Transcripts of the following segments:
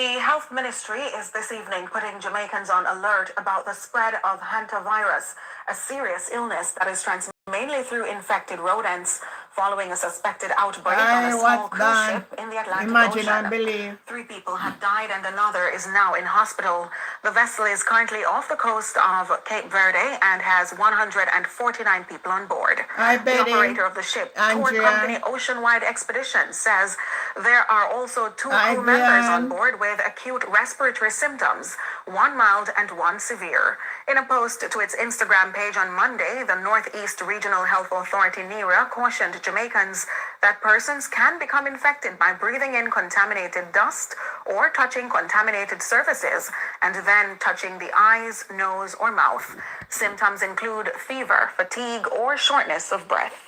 The health ministry is this evening putting Jamaicans on alert about the spread of hantavirus, a serious illness that is transmitted mainly through infected rodents, following a suspected outbreak on a small cruise ship in the Atlantic Ocean. 3 people have died and another is now in hospital. The vessel is currently off the coast of Cape Verde and has 149 people on board. The operator of the ship, tour company Oceanwide Expeditions, says there are also 2 crew members on board with acute respiratory symptoms, 1 mild and 1 severe. In a post to its Instagram page on Monday, the Northeast Regional Health Authority, NERA, cautioned Jamaicans that persons can become infected by breathing in contaminated dust or touching contaminated surfaces and then touching the eyes, nose, or mouth. Symptoms include fever, fatigue, or shortness of breath.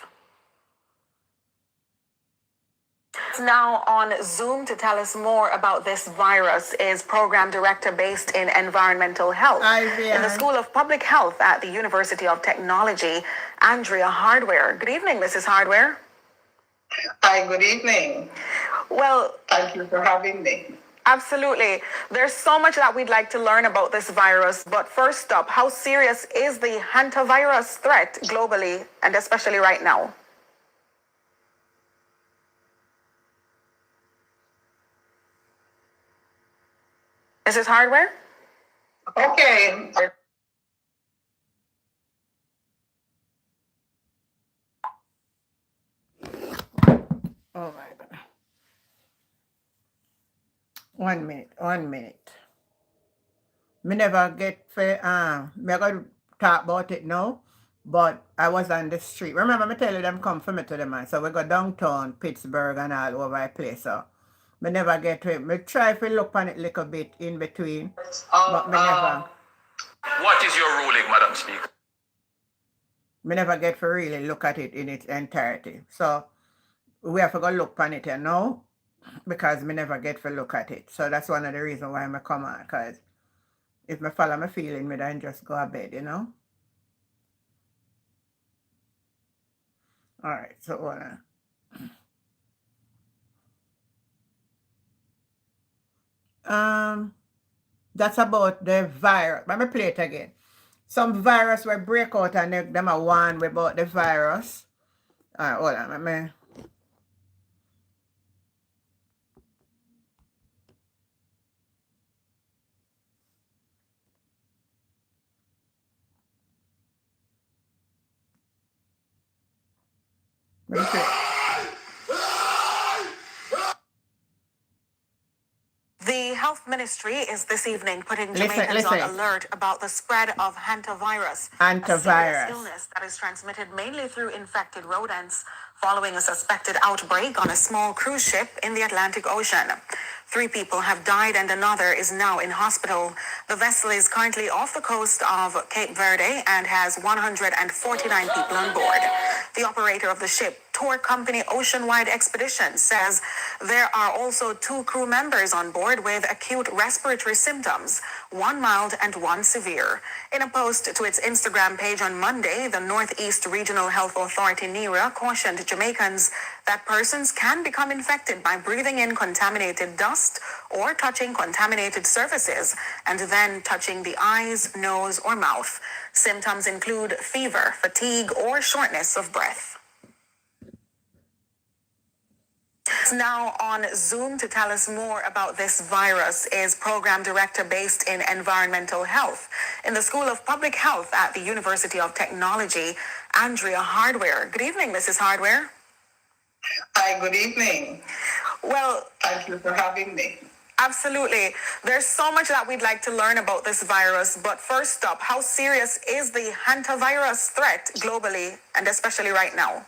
Now on Zoom to tell us more about this virus is Program Director based in Environmental Health in the School of Public Health at the University of Technology, Andrea Hardware. Good evening, Mrs. Hardware. Hi, good evening. Well, thank you for having me. Absolutely. There's so much that we'd like to learn about this virus, but first up, how serious is the hantavirus threat globally and especially right now? Mrs. Hardware? Okay. Oh my God. 1 minute, 1 minute. Me never get for me gonna talk about it now, but I was on the street. Remember me tell you them come for me to the man. So we go downtown, Pittsburgh and all over the place. So me never get to it. Me try to look on it a little bit in between. But me never. What is your ruling, Madam Speaker? Me never get to really look at it in its entirety. So we have to go look on it now because me never get to look at it. So that's one of the reasons why I come on, because if me follow my feeling, me then just go to bed, you know? Alright, so hold on. That's about the virus. Let me play it again. Some virus will break out and them are warn about the virus. Alright, hold on, let me. The health ministry is this evening putting Jamaicans on alert about the spread of hantavirus, a serious illness that is transmitted mainly through infected rodents, following a suspected outbreak on a small cruise ship in the Atlantic Ocean. 3 people have died and another is now in hospital. The vessel is currently off the coast of Cape Verde and has 149 people on board. The operator of the ship, tour company Oceanwide Expeditions, says there are also 2 crew members on board with acute respiratory symptoms, 1 mild and 1 severe. In a post to its Instagram page on Monday, the Northeast Regional Health Authority, NERA, cautioned Jamaicans that persons can become infected by breathing in contaminated dust or touching contaminated surfaces and then touching the eyes, nose, or mouth. Symptoms include fever, fatigue, or shortness of breath. Now on Zoom to tell us more about this virus is Program Director based in Environmental Health in the School of Public Health at the University of Technology, Andrea Hardware. Good evening, Mrs. Hardware. Hi, good evening. Well, thank you for having me. Absolutely. There's so much that we'd like to learn about this virus, but first up, how serious is the hantavirus threat globally and especially right now?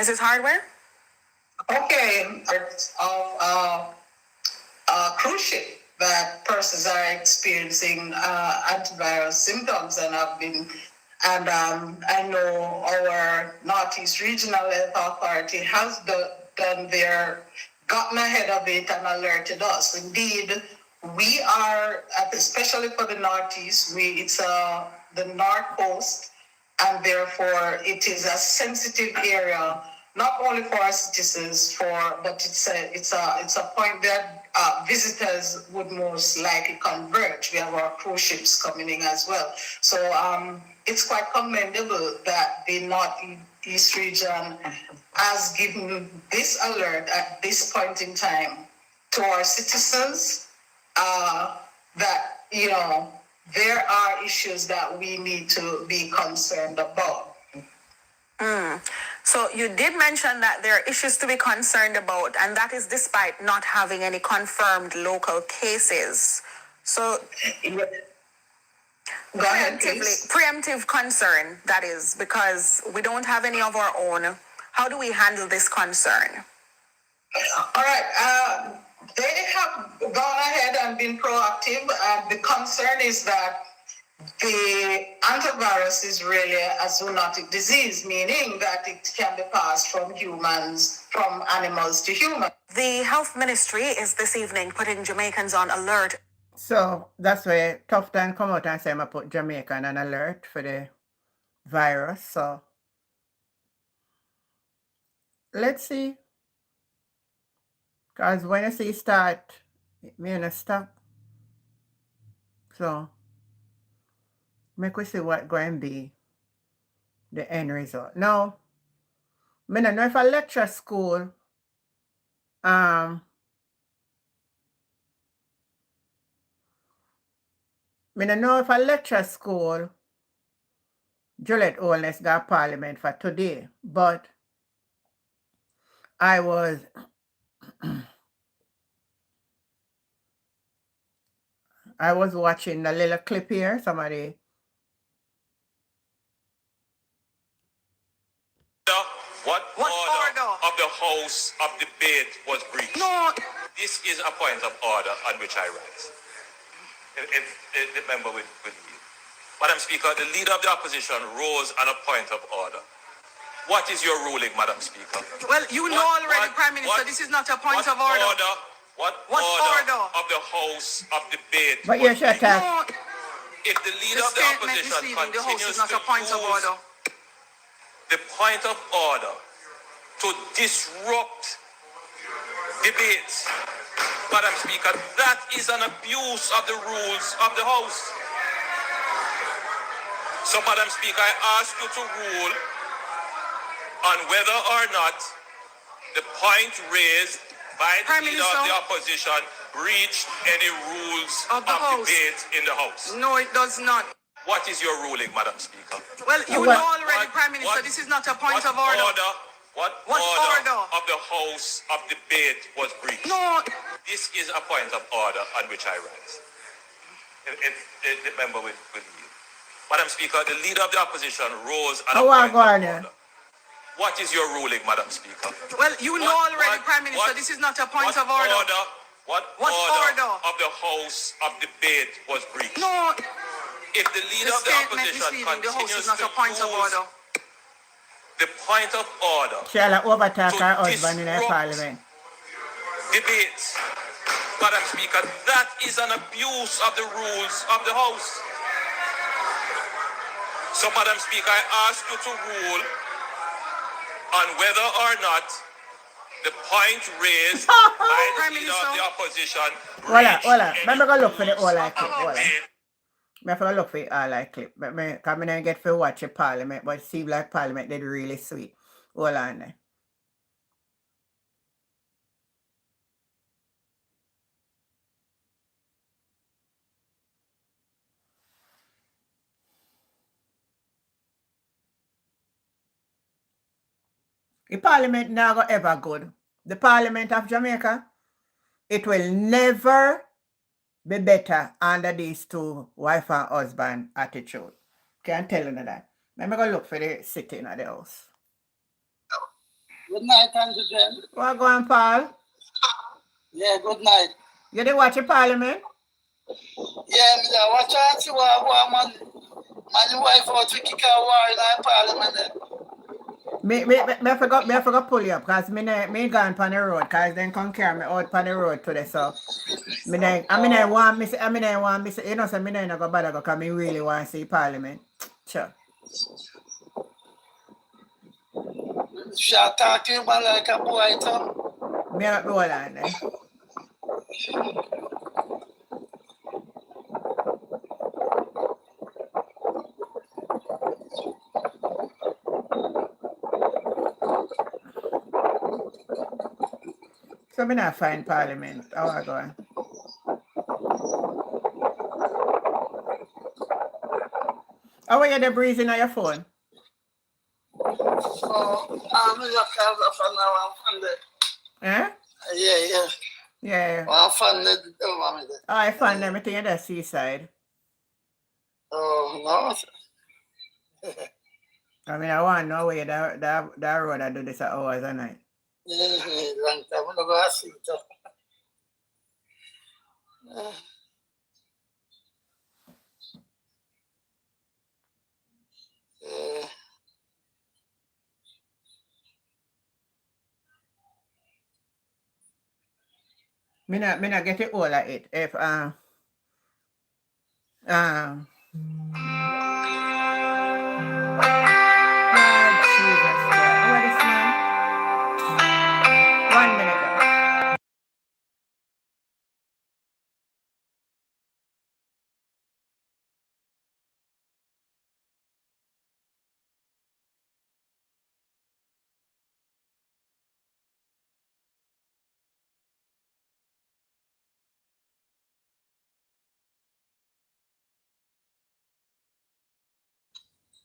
Mrs. Hardware? Okay, of a cruise ship that persons are experiencing antiviral symptoms and I know our Northeast Regional Health Authority has gotten ahead of it and alerted us. Indeed, we are, especially for the Northeast, it's the North Coast, and therefore it is a sensitive area, not only for our citizens, but it's a point that visitors would most likely converge. We have our cruise ships coming in as well. So it's quite commendable that the Northeast region has given this alert at this point in time to our citizens, that, there are issues that we need to be concerned about. So you did mention that there are issues to be concerned about, and that is despite not having any confirmed local cases. So Go ahead, please. preemptive concern, that is, because we don't have any of our own. How do we handle this concern? All right. They have gone ahead and been proactive. The concern is that the antivirus is really a zoonotic disease, meaning that it can be passed from animals to humans. The health ministry is this evening putting Jamaicans on alert. So that's where Tufton come out and say I put Jamaica on an alert for the virus. So let's see. Because when I see start, it may not stop. So make we see what going to be the end result. Now, I don't know if a lecture school I don't know if a lecture school Juliet Holness got parliament for today, but I was watching the little clip here. Somebody. What order of the House of Debate was breached? No. This is a point of order on which I rise. If the member will leave. Madam Speaker, the leader of the opposition rose on a point of order. What is your ruling, Madam Speaker? Well, you know already, Prime Minister, this is not a point of order. What order of the House of Debate But was you shut breached? up. If the leader of the opposition continues to use the point of order to disrupt debates, Madam Speaker, that is an abuse of the rules of the House. So, Madam Speaker, I ask you to rule on whether or not the point raised by the Prime leader Minister, of the opposition breached any rules of the House. debate in the House. No, it does not. What is your ruling, Madam Speaker? Well, you know already, Prime Minister, this is not a point of order. What order of the House of Debate was breached? No. This is a point of order on which I rise. If the member will leave. Madam Speaker, the leader of the opposition rose on a point of order. What is your ruling, Madam Speaker? Well, you know already, Prime Minister, this is not a point of order. What order of the House of Debate was breached? No. If the leader of the opposition continues to use the point of order She'll overtake her to husband in the disrupt parliament. debates, Madam Speaker, that is an abuse of the rules of the House. So, Madam Speaker, I ask you to rule on whether or not the point raised by the leader of the opposition breached Hola. any Let me go look for the rules all I of clip. Hola. debate. I have to look for it all I clip. But I don't get to watch a parliament, but it seems like parliament did really sweet. Hold on there. The parliament never ever good. The parliament of Jamaica, it will never be better under these two wife and husband attitude. Can't tell you that. Let me go look for the sitting at the house. Good night, Andrew Jen. What going, Paul? Yeah, good night. You did watch the parliament? Yeah, watch out, see what man wife out to kick a war in our parliament. Me forgot pull you up because me gone on the road because then come carry me out on the road today. So I want me say, you know, so me not go bother because me really want to see parliament. Sure. She talk to you man like a boy too. Me not hold on there. So me not find Parliament. How I go on? How are you the breezing on your phone? Oh, I'm just for now. I'm funded. Eh? Yeah. Yeah. I'm funded. Oh, I found everything at the seaside. Oh, no. I mean, I want to know where that road I do this at hours a night. Long time. I'm going to see it. Me not get it all of it. If oh, Jesus Christ. What is man? 1 minute.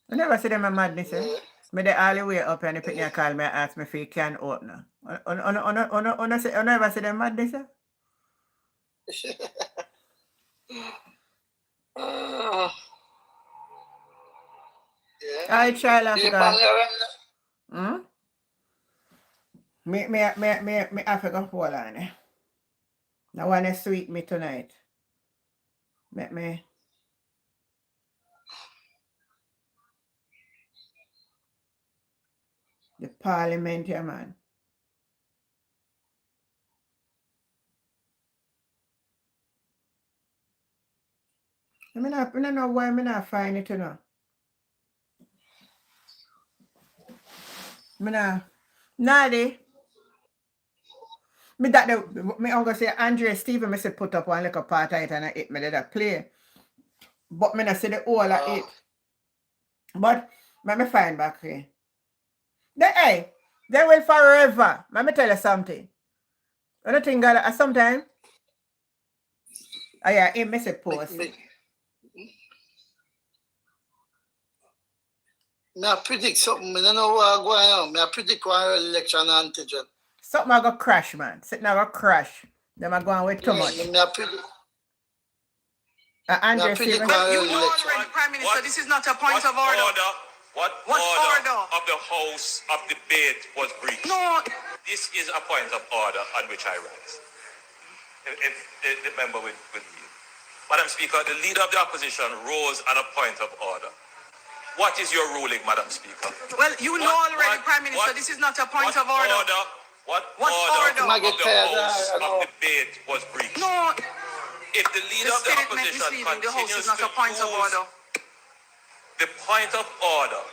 I never see them a madness, eh? Me the all the way up and they pick me a call me and ask me if he can open. I never see them madness, eh? I try like that. Me have to go hold on, eh? Now wanna sweet me tonight. Let me. The Parliament, yeah, man. I don't know why I not find it, you know. Nadi. Me uncle say Andrea Stephen me say put up one little part of it and I hit me that play. But me not see the whole of it. But let me find back here. They will forever. Let me tell you something. I don't think God sometimes. Oh yeah, he miss a post. I predict something. I don't know what going on. I predict one election antigen. Something I go crash, man. Something I go crash. Them are going with too much. I predict. Andrew, you already Prime Minister. This is not a point of order. What order of the House of Debate was breached? No. This is a point of order on which I rise. If the member will yield. Madam Speaker, the leader of the opposition rose on a point of order. What is your ruling, Madam Speaker? Well, you know already, Prime Minister, this is not a point of order. What order of the House of Debate was breached? No. If the leader of the opposition continues to use the point of order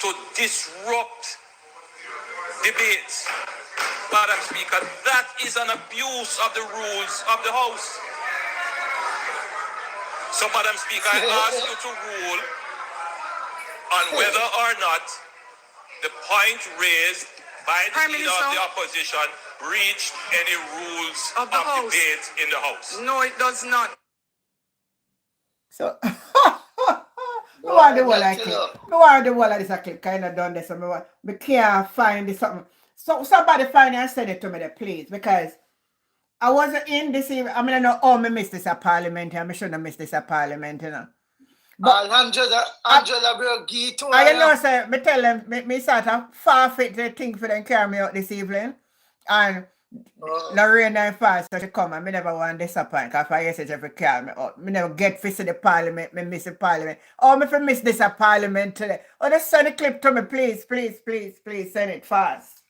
to disrupt debates, Madam Speaker, that is an abuse of the rules of the House. So, Madam Speaker, I ask you to rule on whether or not the point raised by the leader of the opposition breached any rules of debate in the House. No, it does not. So, I want the wall like it. I want the wall like this. I kind of done this. I can't find this something. So somebody find it and send it to me there, please, because I wasn't in this evening. I mean, I know, I missed this at Parliament. I shouldn't have missed this at Parliament, you know. But Angela will give to I know, sir. Me tell them, me sort of forfeit the thing for them carry me out this evening. And Lorraine and fast, so she come and me never want to disappoint. Because I used to carry me out. Me never get to the Parliament. Me miss the Parliament. Oh, me for miss this at Parliament today. Oh, just send the clip to me, please. Please send it fast.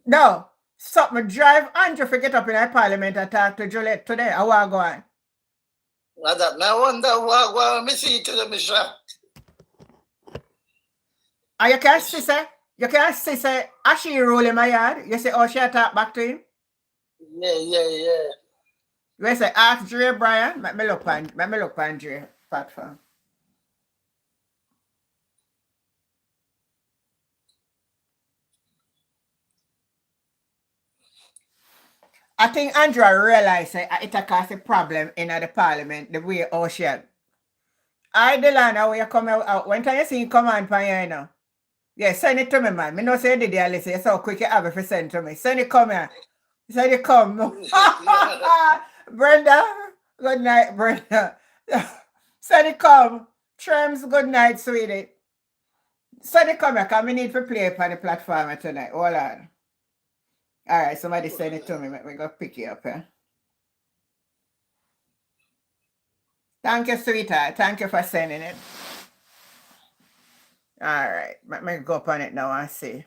No. Something drive Andrew for get up in our Parliament and talk to Juliet today. I want to go on. I wonder what I see to the mission. And you can't see, say, as she roll in my yard, you say, oh, she talk back to him? Yeah. You say, ask Dre Brian, let me look on Dre platform. I think Andrea realized it caused a problem in the parliament, the way Ocean. I Delana, where you come out, when time you see him come on for you now. Yeah, send it to me, man. Me no say the day listen, you so quick you have it for send to me. Send it come here. Send it come. Brenda, good night, Brenda. Send it come. Trems, good night, sweetie. Send it come here, because we need to play it on the platform tonight. Hold on. All right, somebody send it to me. We go pick you up here. Thank you, sweetheart. Thank you for sending it. All right, let me go up on it now and see.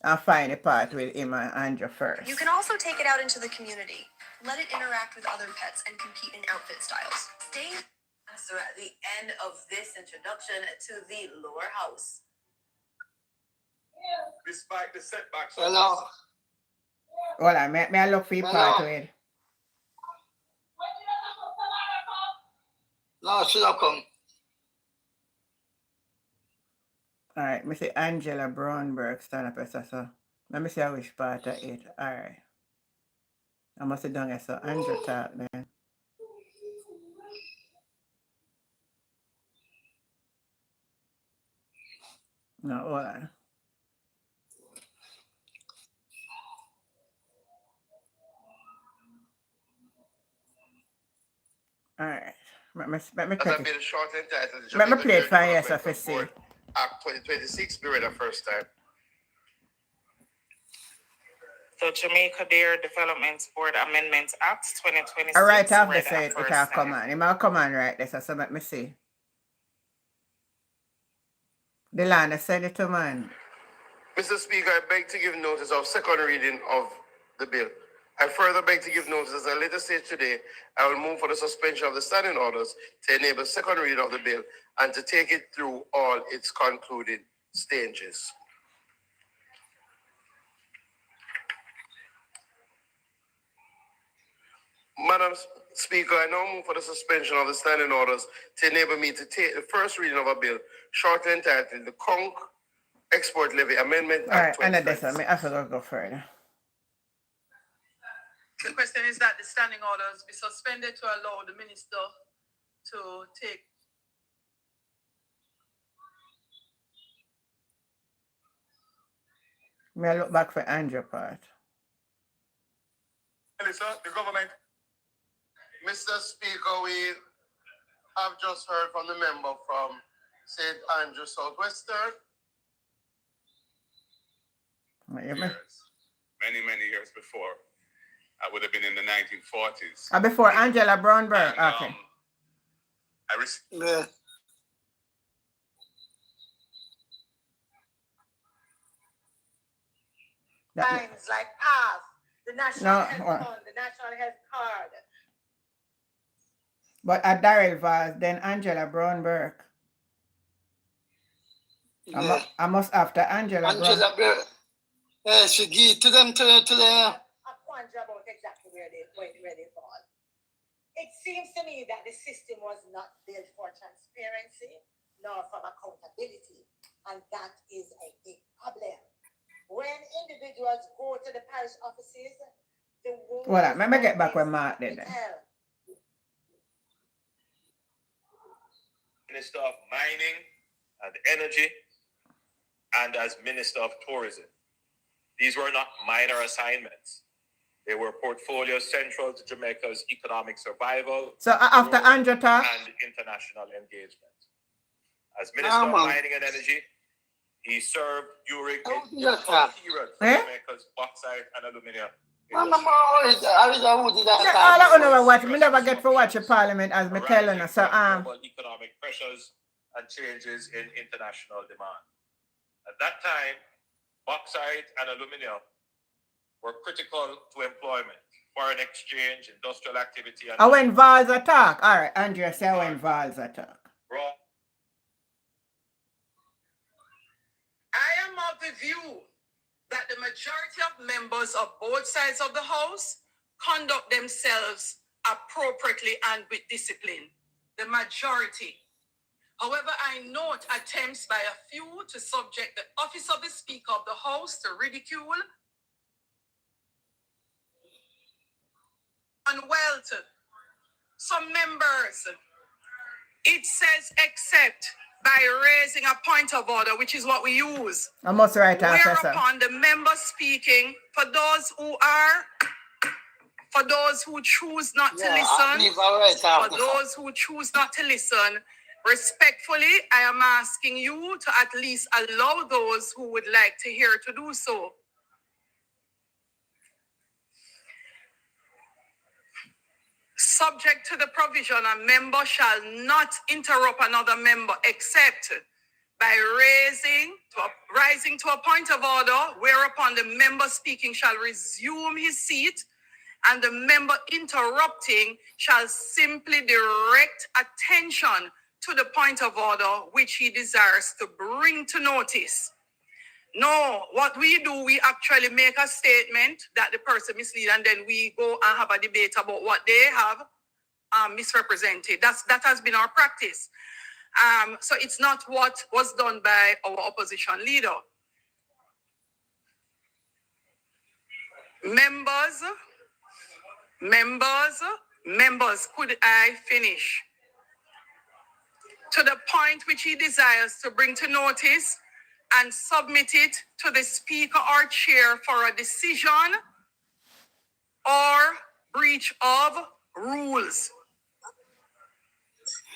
I'll find a part with him and Andrew first. You can also take it out into the community. Let it interact with other pets and compete in outfit styles. Stay answer at the end of this introduction to the lower house. Despite the setbacks. Hello. Hold on, may I look for your part with it? No, she don't come. All right, me see Angela Brownberg stand up as so. Let me see how which part of it. All right. I must have done it so. Andrew talk then. No, hold on. All right. Let me take it. Let me play it for you so I see. Act 2026 be read the first time. The Jamaica Dairy Development Board Amendments Act 2026. All right, after say it will come on. It will come on right there, so let me see. Delana, send it to man. Mr. Speaker, I beg to give notice of second reading of the bill. I further beg to give notice as I later stage today, I will move for the suspension of the standing orders to enable second reading of the bill and to take it through all its concluding stages. Madam Speaker, I now move for the suspension of the standing orders to enable me to take the first reading of a bill shortly entitled the Conch Export Levy Amendment Act 2026. All right, and this one, I have to go further. The question is that the standing orders be suspended to allow the minister to take. May I look back for Andrew part? Sir, the government. Mr. Speaker, we have just heard from the member from St. Andrew Southwestern. Many years before. I would have been in the 1940s. Before Angela Brownberg. And, okay. Yeah. Lines like PASS, the National Health Fund, the National Health Card. But at Darrell Vaz, then Angela Brownberg. Yeah. I must after Angela Brownberg. She give to them to the. I wonder about exactly where they fall. It seems to me that the system was not built for transparency nor for accountability, and that is a big problem. When individuals go to the parish offices, let me get back where Mark did. Minister of Mining and Energy and as Minister of Tourism. These were not minor assignments. They were portfolios central to Jamaica's economic survival. So after Andrew talk and international engagement. As Minister of Mining and Energy, he served during a period for Jamaica's bauxite and aluminium. all I know watch, me never get to watch a parliament as me telling you. So economic pressures and changes in international demand. At that time, bauxite and aluminium were critical to employment, foreign exchange, industrial activity, and when Vals attack. All right, Andrea say when Vals attack. my view that the majority of members of both sides of the House conduct themselves appropriately and with discipline. The majority. However, I note attempts by a few to subject the office of the Speaker of the House to ridicule and wealth. Some members, it says except by raising a point of order, which is what we use. I must write after, sir. Whereupon the member speaking, for those who choose not to listen, for those who choose not to listen, respectfully, I am asking you to at least allow those who would like to hear to do so. Subject to the provision, a member shall not interrupt another member except by rising to a point of order, whereupon the member speaking shall resume his seat, and the member interrupting shall simply direct attention to the point of order which he desires to bring to notice. No, what we do, we actually make a statement that the person mislead, and then we go and have a debate about what they have misrepresented. That has been our practice. So it's not what was done by our opposition leader. Members, could I finish? To the point which he desires to bring to notice and submit it to the Speaker or Chair for a decision or breach of rules.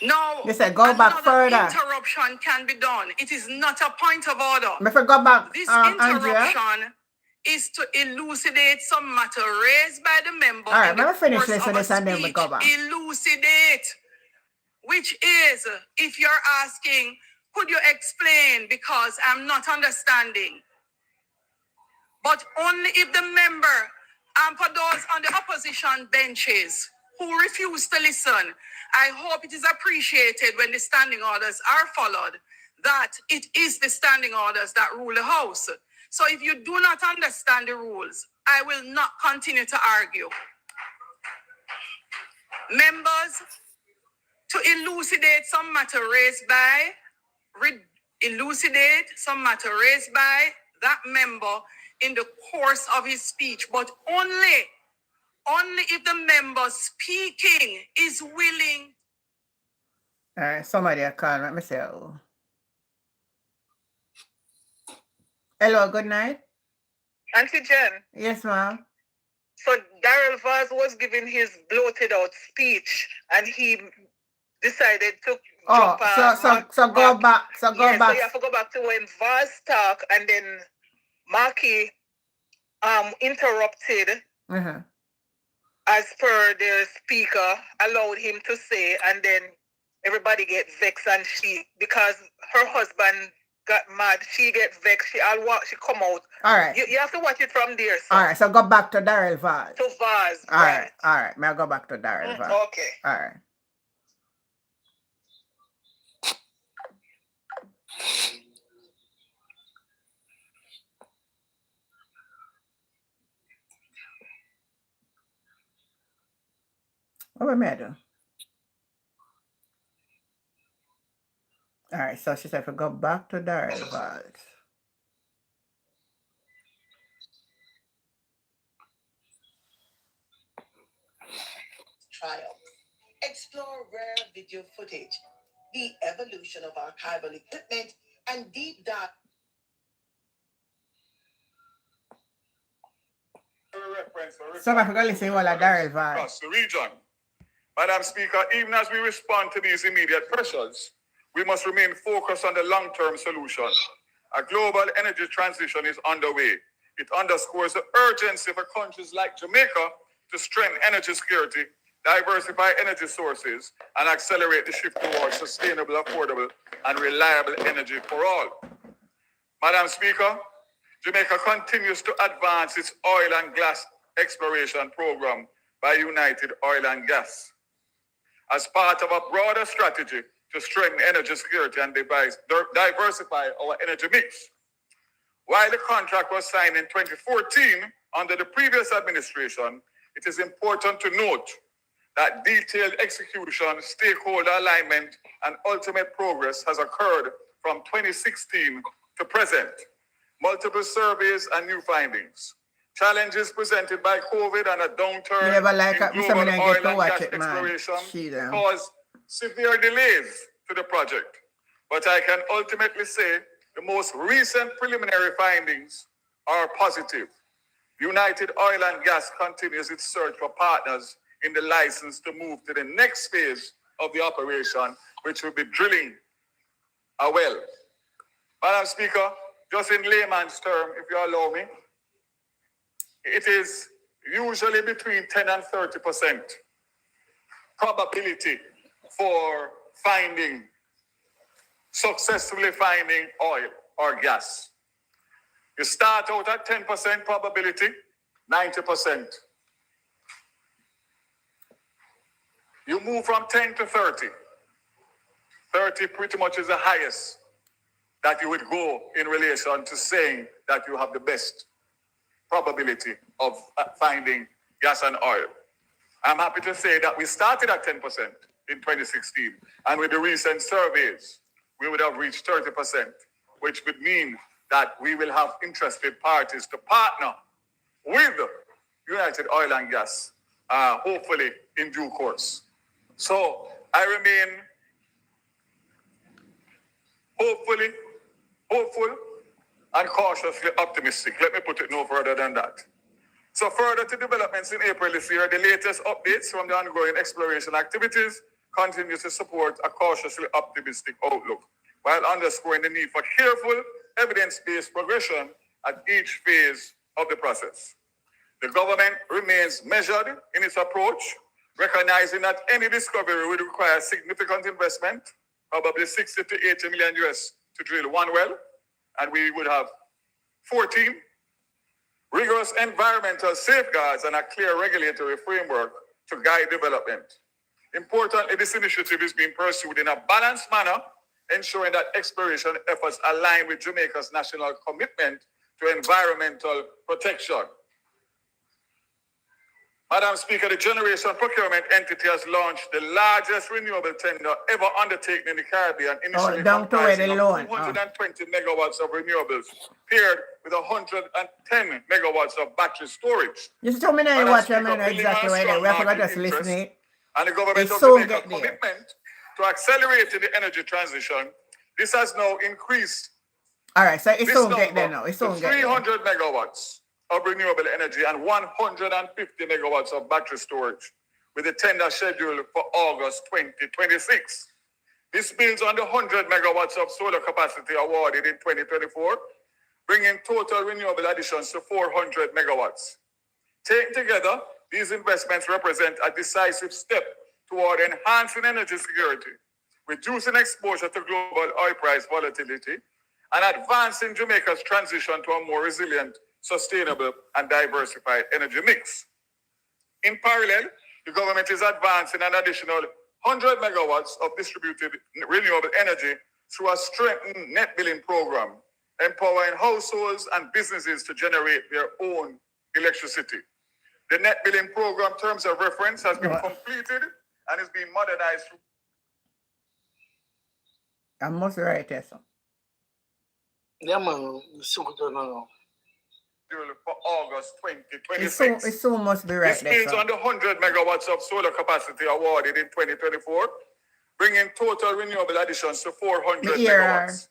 No, you said go back further. Interruption can be done. It is not a point of order. If I go back, this interruption Andrea? Is to elucidate some matter raised by the member. All right, let me finish this and then we go back. Elucidate, which is, if you're asking, could you explain, because I'm not understanding. But only if the member, and for those on the opposition benches who refuse to listen, I hope it is appreciated when the standing orders are followed, that it is the standing orders that rule the House. So if you do not understand the rules, I will not continue to argue. Members, to elucidate some matter raised by that member in the course of his speech, but only if the member speaking is willing. All right, somebody call. Let me say hello. Hello, good night. Auntie Jen. Yes, ma'am. So Darrell Vaz was giving his bloated out speech, and he decided to jump so go back. So you have to go back to when Vaz talked, and then Markey interrupted as per the speaker allowed him to say, and then everybody get vexed, and she, because her husband got mad, she get vexed, she come out. All right. You have to watch it from there. So. All right, so go back to Darrell Vaz. To Vaz. All right. May I go back to Darrell Vaz? Okay. All right. What am I doing? All right, so she said if we go back to Darrell Vaz. Trial. Explore rare video footage, the evolution of archival equipment, and deep dive. So I forgot to say what Darrell Vaz. Across the region. Madam Speaker, even as we respond to these immediate pressures, we must remain focused on the long-term solution. A global energy transition is underway. It underscores the urgency for countries like Jamaica to strengthen energy security, diversify energy sources, and accelerate the shift towards sustainable, affordable, and reliable energy for all. Madam Speaker, Jamaica continues to advance its oil and gas exploration program by United Oil and Gas. As part of a broader strategy to strengthen energy security and diversify our energy mix, While the contract was signed in 2014 under the previous administration, it is important to note that detailed execution, stakeholder alignment, and ultimate progress has occurred from 2016 to present. Multiple surveys and new findings. Challenges presented by COVID and a downturn in global oil and gas exploration caused severe delays to the project. But I can ultimately say the most recent preliminary findings are positive. United Oil and Gas continues its search for partners in the license to move to the next phase of the operation, which will be drilling a well. Madam Speaker, just in layman's term, if you allow me, it is usually between 10 and 30% probability for successfully finding oil or gas. You start out at 10% probability, 90%. You move from 10 to 30. 30 pretty much is the highest that you would go in relation to saying that you have the best probability of finding gas and oil. I'm happy to say that we started at 10% in 2016, and with the recent surveys, we would have reached 30%, which would mean that we will have interested parties to partner with United Oil and Gas, hopefully in due course. So I remain hopeful and cautiously optimistic. Let me put it no further than that. So further to developments in April this year, the latest updates from the ongoing exploration activities continue to support a cautiously optimistic outlook, while underscoring the need for careful, evidence-based progression at each phase of the process. The government remains measured in its approach, recognizing that any discovery would require significant investment, probably 60 to 80 million US to drill one well, and we would have 14 rigorous environmental safeguards and a clear regulatory framework to guide development. Importantly, this initiative is being pursued in a balanced manner, ensuring that exploration efforts align with Jamaica's national commitment to environmental protection. Madam Speaker, the Generation Procurement Entity has launched the largest renewable tender ever undertaken in the Caribbean, initially comprising 220 megawatts of renewables, paired with 110 megawatts of battery storage. You still may not watch them exactly where they are. We have to just listen. And the government of Jamaica commitment to accelerating the energy transition. This has now increased. All right, so it's soon get there now. It's soon get 300 megawatts of renewable energy and 150 megawatts of battery storage, with the tender scheduled for August 2026. This builds on the 100 megawatts of solar capacity awarded in 2024, bringing total renewable additions to 400 megawatts. Taken together, these investments represent a decisive step toward enhancing energy security, reducing exposure to global oil price volatility, and advancing Jamaica's transition to a more resilient, sustainable, and diversified energy mix. In parallel, the government is advancing an additional 100 megawatts of distributed renewable energy through a strengthened net billing program, empowering households and businesses to generate their own electricity. The net billing program terms of reference has been completed and is being modernized. I must write this. Yeah, man. For August 2026. It so must be right. This builds on the 100 megawatts of solar capacity awarded in 2024, bringing total renewable additions to 400 megawatts.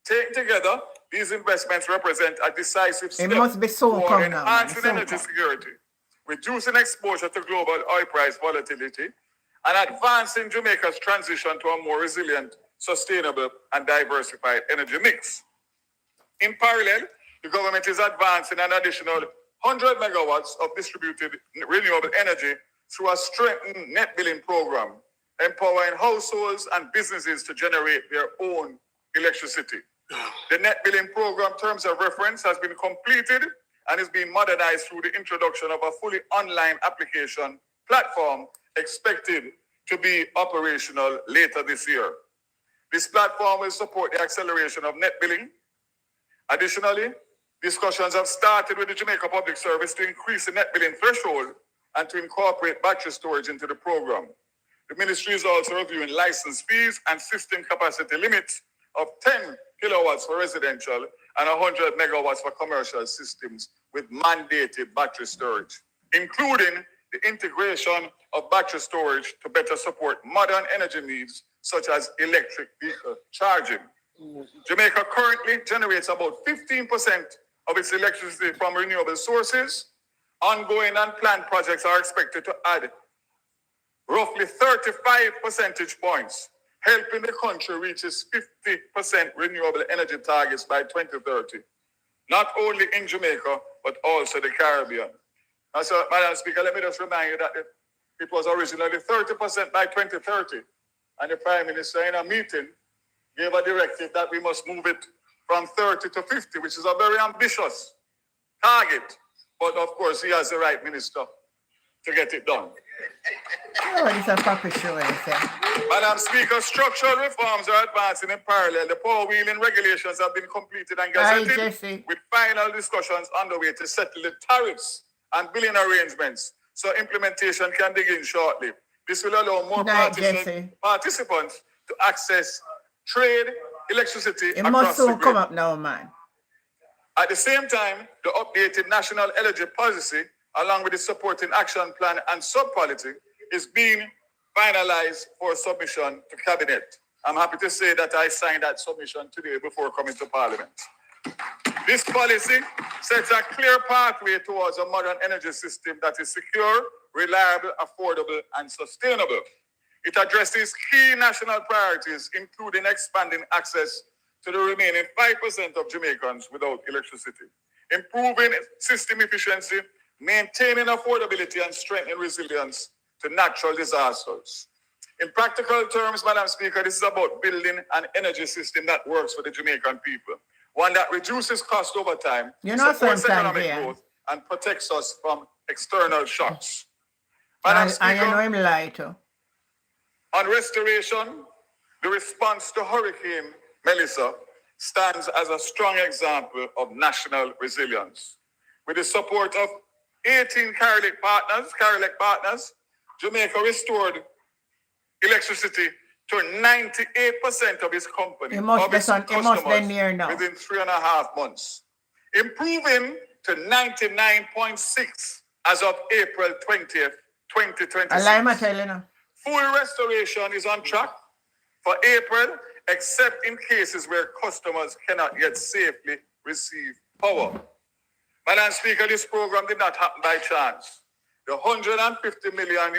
Taken together, these investments represent a decisive step toward enhancing energy security, reducing exposure to global oil price volatility, and advancing Jamaica's transition to a more resilient, sustainable, and diversified energy mix. In parallel, the government is advancing an additional 100 megawatts of distributed renewable energy through a strengthened net billing program, empowering households and businesses to generate their own electricity. The net billing program terms of reference has been completed and is being modernized through the introduction of a fully online application platform expected to be operational later this year. This platform will support the acceleration of net billing Additionally, discussions have started with the Jamaica Public Service to increase the net billing threshold and to incorporate battery storage into the program. The ministry is also reviewing license fees and system capacity limits of 10 kilowatts for residential and 100 megawatts for commercial systems with mandated battery storage, including the integration of battery storage to better support modern energy needs such as electric vehicle charging. Jamaica currently generates about 15% of its electricity from renewable sources. Ongoing and planned projects are expected to add roughly 35 percentage points, helping the country reach its 50% renewable energy targets by 2030, not only in Jamaica, but also the Caribbean. And so, Madam Speaker, let me just remind you that it was originally 30% by 2030, and the Prime Minister in a meeting gave a directive that we must move it from 30 to 50, which is a very ambitious target. But of course, he has the right minister to get it done. Oh, it's a proper show, Madam Speaker, structural reforms are advancing in parallel. The power wheeling regulations have been completed and gazetted, with final discussions underway to settle the tariffs and billing arrangements, so implementation can begin shortly. This will allow more participants to access trade, electricity it must soon come up now, man. At the same time, the updated national energy policy, along with the supporting action plan and sub-policy, is being finalized for submission to Cabinet. I'm happy to say that I signed that submission today before coming to Parliament. This policy sets a clear pathway towards a modern energy system that is secure, reliable, affordable, and sustainable. It addresses key national priorities, including expanding access to the remaining 5% of Jamaicans without electricity, improving system efficiency, maintaining affordability, and strengthening resilience to natural disasters. In practical terms, Madam Speaker, this is about building an energy system that works for the Jamaican people, one that reduces cost over time, supports economic growth, and protects us from external shocks. Madam Speaker, I know him lie too. On restoration, the response to Hurricane Melissa stands as a strong example of national resilience. With the support of 18 Carolec partners, Jamaica restored electricity to 98% of its company, within 3.5 months, improving to 99.6 as of April 20th, 2026. Full restoration is on track for April, except in cases where customers cannot yet safely receive power. Madam Speaker, this program did not happen by chance. The $150 million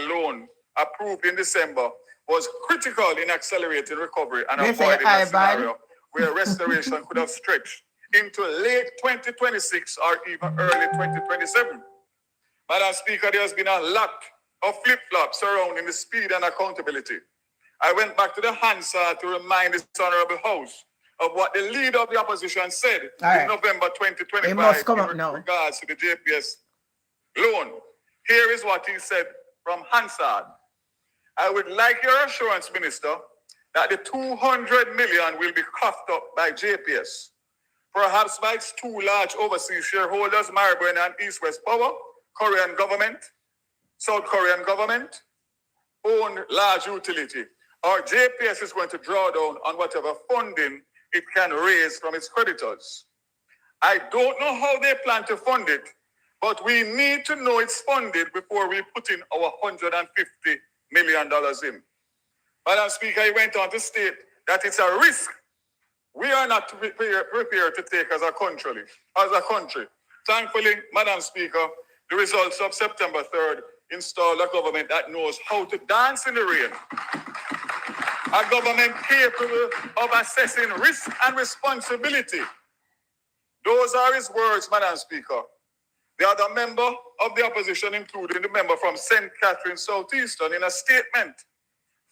loan approved in December was critical in accelerating recovery and avoiding a scenario where restoration could have stretched into late 2026 or even early 2027. Madam Speaker, there has been a lot of flip-flops surrounding the speed and accountability. I went back to the Hansard to remind this honorable House of what the leader of the opposition said in November 2025 in regards to the JPS loan. Here is what he said from Hansard. I would like your assurance, Minister, that the 200 million will be coughed up by JPS, perhaps by its two large overseas shareholders, Maribyrnong and East West Power, Korean government, South Korean government, owned large utility, or JPS is going to draw down on whatever funding it can raise from its creditors. I don't know how they plan to fund it, but we need to know it's funded before we put in our $150 million in. Madam Speaker, he went on to state that it's a risk we are not prepared to take as a country. Thankfully, Madam Speaker, the results of September 3rd installed a government that knows how to dance in the rain. A government capable of assessing risk and responsibility. Those are his words, Madam Speaker. The other member of the opposition, including the member from St. Catherine Southeastern, in a statement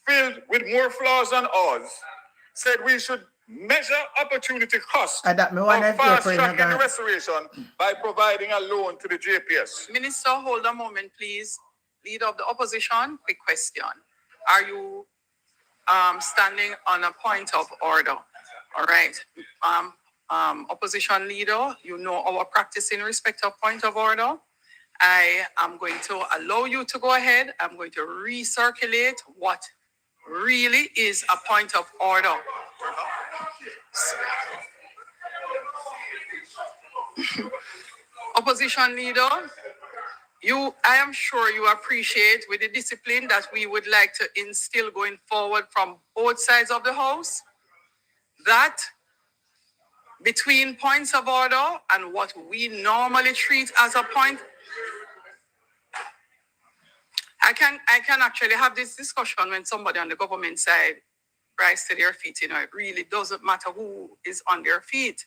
filled with more flaws than ours, said we should measure opportunity cost of fast-tracking the restoration by providing a loan to the JPS. Minister, hold a moment, please. Leader of the opposition, quick question. Are you standing on a point of order? All right. Opposition leader, you know our practice in respect of point of order. I am going to allow you to go ahead. I'm going to recirculate what really is a point of order. Opposition leader, I am sure you appreciate with the discipline that we would like to instill going forward from both sides of the House, that between points of order and what we normally treat as a point, I can actually have this discussion when somebody on the government side rise to their feet. You know, it really doesn't matter who is on their feet.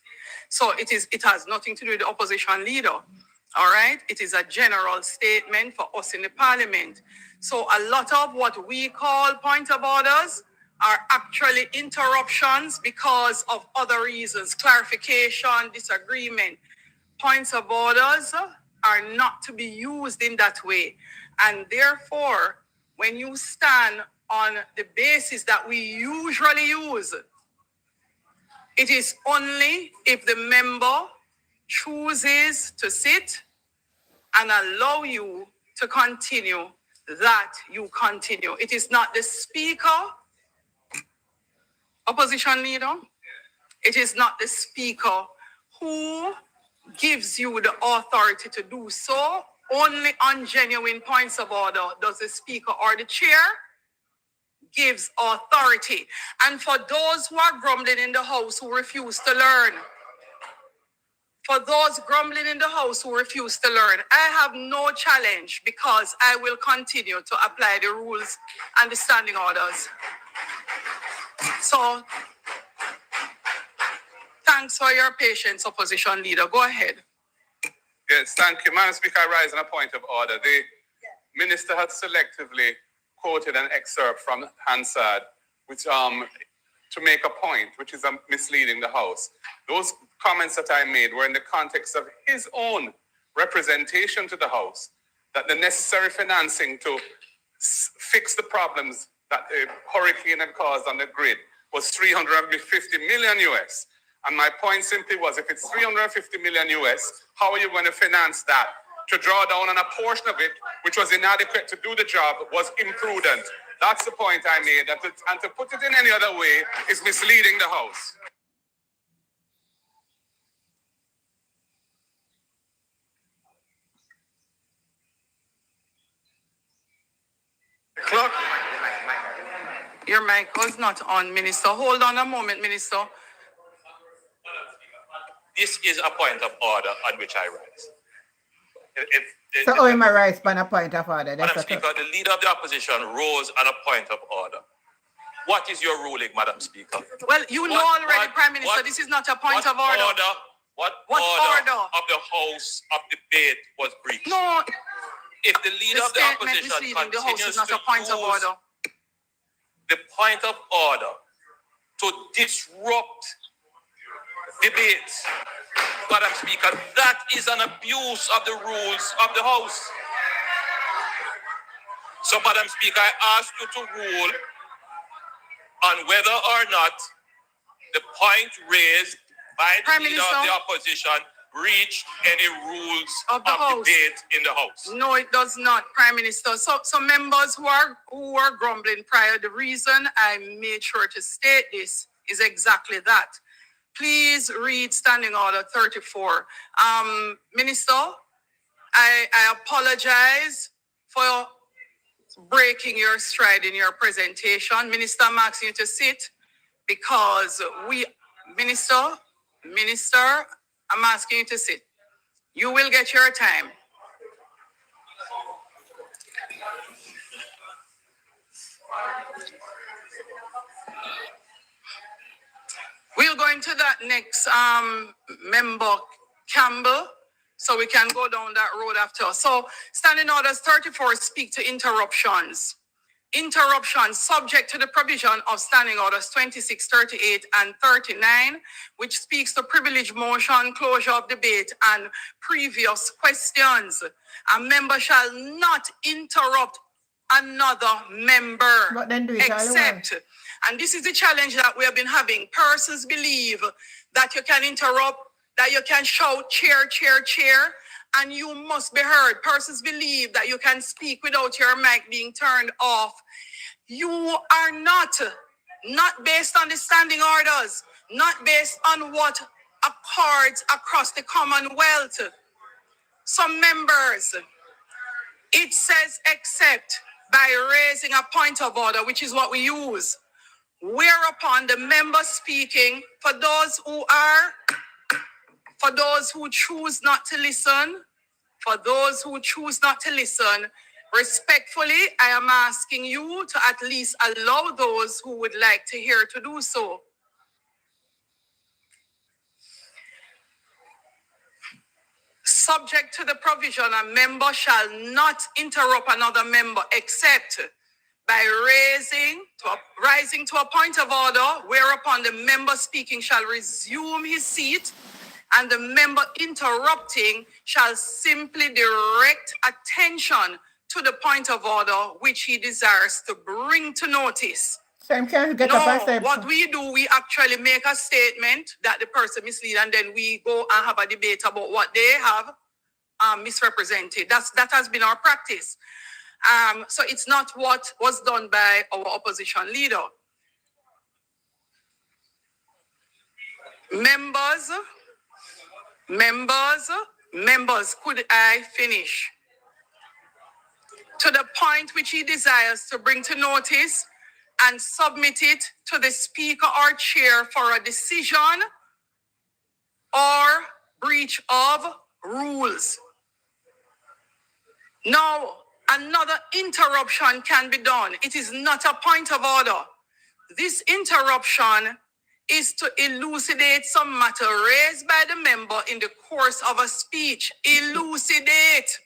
So it has nothing to do with the opposition leader. All right. It is a general statement for us in the parliament. So a lot of what we call point of orders are actually interruptions because of other reasons, clarification, disagreement. Points of orders are not to be used in that way. And therefore, when you stand on the basis that we usually use, it is only if the member chooses to sit and allow you to continue that you continue. It is not the speaker, opposition leader, it is not the speaker who gives you the authority to do so. Only on genuine points of order does the speaker or the chair gives authority. And for those who are grumbling in the House who refuse to learn, for those grumbling in the House who refuse to learn, I have no challenge because I will continue to apply the rules and the standing orders. So, thanks for your patience, opposition leader. Go ahead. Yes, thank you. Madam Speaker, I rise on a point of order. The minister had selectively quoted an excerpt from Hansard, which to make a point, which is misleading the House. Those comments that I made were in the context of his own representation to the House, that the necessary financing to fix the problems that the hurricane had caused on the grid was $350 million US. And my point simply was, if it's $350 million US, how are you going to finance that? To draw down on a portion of it, which was inadequate to do the job, was imprudent. That's the point I made. And to put it in any other way is misleading the House. Clock. Your mic was not on, Minister. Hold on a moment, Minister. This is a point of order on which I rise. So how am I rise on a point of order? Madam Speaker, the leader of the opposition rose on a point of order. What is your ruling, Madam Speaker? Well, you know already, Prime Minister, this is not a point of order. What order of the House of debate was breached? No. If the leader of the opposition continues to use the point of order to disrupt debates, Madam Speaker, that is an abuse of the rules of the House. So, Madam Speaker, I ask you to rule on whether or not the point raised by the leader of the opposition breached any rules of debate in the House. No, it does not, Prime Minister. So members who are grumbling prior, the reason I made sure to state this is exactly that. Please read Standing Order 34. Minister, I apologize for breaking your stride in your presentation. Minister, I'm asking you to sit because Minister, I'm asking you to sit. You will get your time. We'll go into that next, member Campbell, so we can go down that road after. So, Standing Orders 34 speak to interruptions. Interruptions subject to the provision of Standing Orders 26, 38, and 39, which speaks to privilege motion, closure of debate, and previous questions. A member shall not interrupt another member, but then do it except, and this is the challenge that we have been having. Persons believe that you can interrupt, that you can shout, cheer, cheer, cheer, and you must be heard. Persons believe that you can speak without your mic being turned off. You are not based on the standing orders, not based on what accords across the Commonwealth. Some members, it says except by raising a point of order, which is what we use. Whereupon the member speaking, for those who choose not to listen, respectfully, I am asking you to at least allow those who would like to hear to do so. Subject to the provision, a member shall not interrupt another member except by rising to a point of order, whereupon the member speaking shall resume his seat, and the member interrupting shall simply direct attention to the point of order which he desires to bring to notice. Same can get up and say. What we do, we actually make a statement that the person mislead, and then we go and have a debate about what they have misrepresented. That has been our practice. So it's not what was done by our opposition leader. Members, could I finish? To the point which he desires to bring to notice and submit it to the speaker or chair for a decision or breach of rules. Now, another interruption can be done. It is not a point of order. This interruption is to elucidate some matter raised by the member in the course of a speech. Elucidate,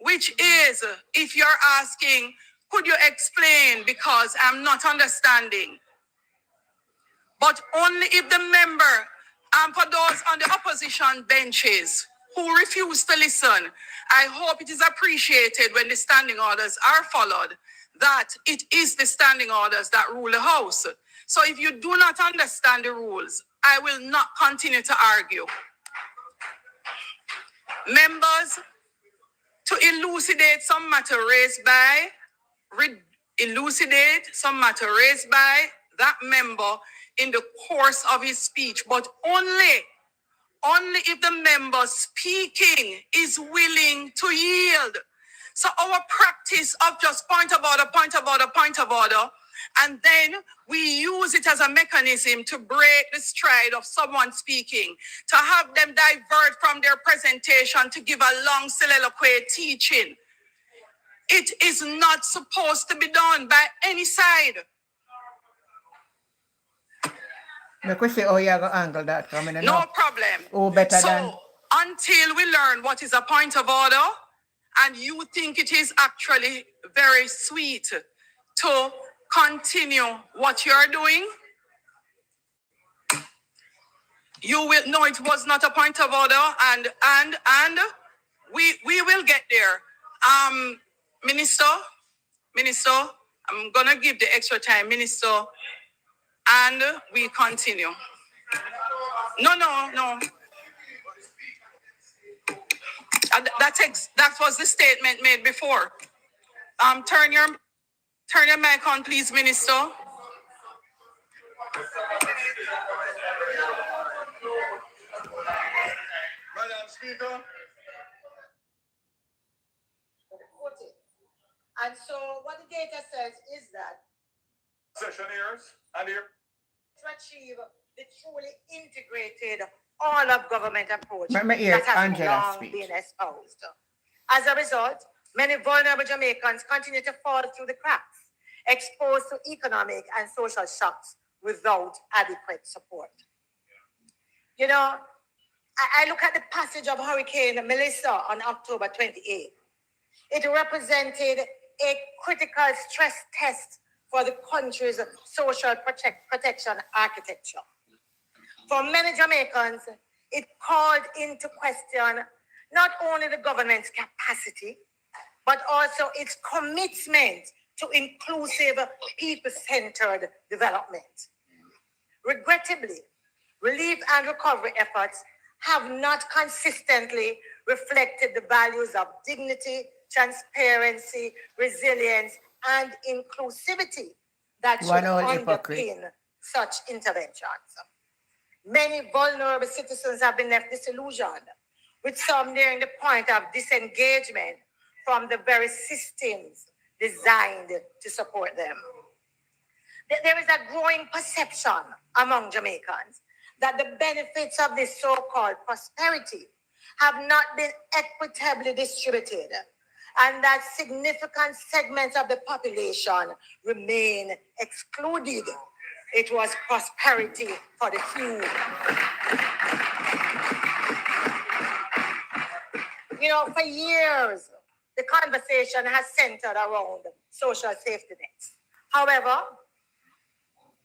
which is, if you're asking, could you explain because I'm not understanding? But only if the member, and for those on the opposition benches who refuse to listen, I hope it is appreciated when the standing orders are followed, that it is the standing orders that rule the House. So if you do not understand the rules, I will not continue to argue. Members, to elucidate some matter raised by that member in the course of his speech, but only if the member speaking is willing to yield. So our practice of just point of order, and then we use it as a mechanism to break the stride of someone speaking, to have them divert from their presentation to give a long soliloquy teaching. It is not supposed to be done by any side. Me could say, oh, you go angle that coming in. No problem. Oh, better so, than. Until we learn what is a point of order, and you think it is actually very sweet to continue what you're doing, you will know it was not a point of order, and we will get there. Minister, I'm gonna give the extra time, Minister, and we continue. No. That was the statement made before. Turn your mic on, please, Minister. Madam Speaker. And so what the data says is that Sessionaires and here. to achieve the truly integrated all of government approach Let me hear that has Angela long speak. been espoused. As a result, many vulnerable Jamaicans continue to fall through the cracks, exposed to economic and social shocks without adequate support. You know, I look at the passage of Hurricane Melissa on October 28th. It represented a critical stress test for the country's social protection architecture. For many Jamaicans, it called into question not only the government's capacity, but also its commitment to inclusive, people-centered development. Regrettably, relief and recovery efforts have not consistently reflected the values of dignity, transparency, resilience, and inclusivity that should One old hypocrite. underpin such interventions. Many vulnerable citizens have been left disillusioned, with some nearing the point of disengagement from the very systems designed to support them. There is a growing perception among Jamaicans that the benefits of this so-called prosperity have not been equitably distributed, and that significant segments of the population remain excluded. It was prosperity for the few. You know, for years, the conversation has centered around social safety nets. However,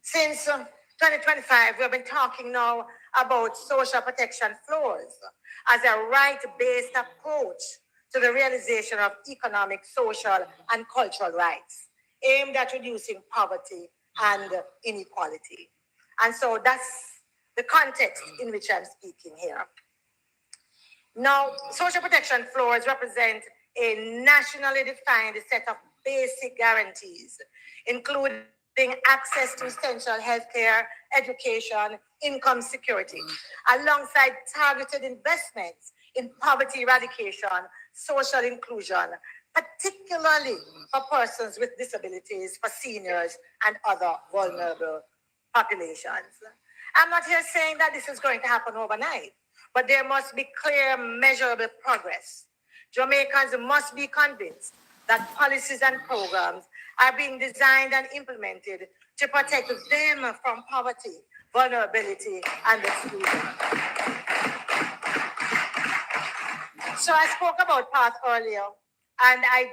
since 2025, we have been talking now about social protection floors as a right-based approach to the realization of economic, social, and cultural rights aimed at reducing poverty and inequality. And so that's the context in which I'm speaking here. Now, social protection floors represent a nationally defined set of basic guarantees, including access to essential healthcare, education, income security, alongside targeted investments in poverty eradication, social inclusion, particularly for persons with disabilities, for seniors, and other vulnerable populations. I'm not here saying that this is going to happen overnight, but there must be clear, measurable progress. Jamaicans must be convinced that policies and programs are being designed and implemented to protect them from poverty, vulnerability, and exclusion. So I spoke about PATH earlier, and I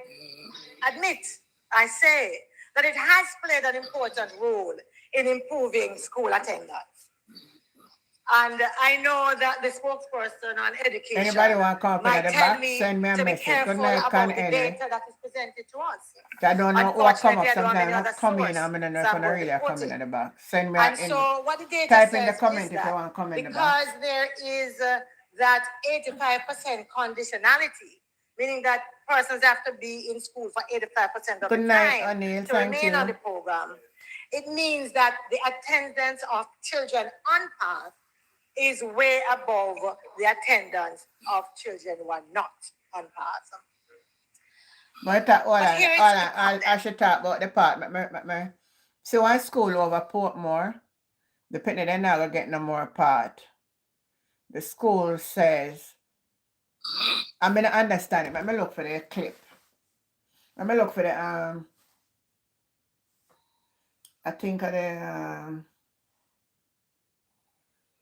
say that it has played an important role in improving school attendance. And I know that the spokesperson on education Anybody want to come up in might the tell back? me Send me a to be message. careful Good night, about Con the Ellen. data that is presented to us. I don't know what come up Unfortunately, I don't have any sometimes. other Come in, source, I'm in so I'm the going really to quote come in it. at the back. Send me And in. so what the data Type says in the comment is if you that want to come in the back. because there is that 85% conditionality, meaning that persons have to be in school for 85% of Good the night, time O'Neill. to Thank remain on the you. program. It means that the attendance of children on PATH is way above the attendance of children who are not on PATH. But I should talk about the part. So one school over Portmore, the penny they're not going to get no more part. The school says, I'm going to understand it. Let me look for the clip. Let me look for the, I think of the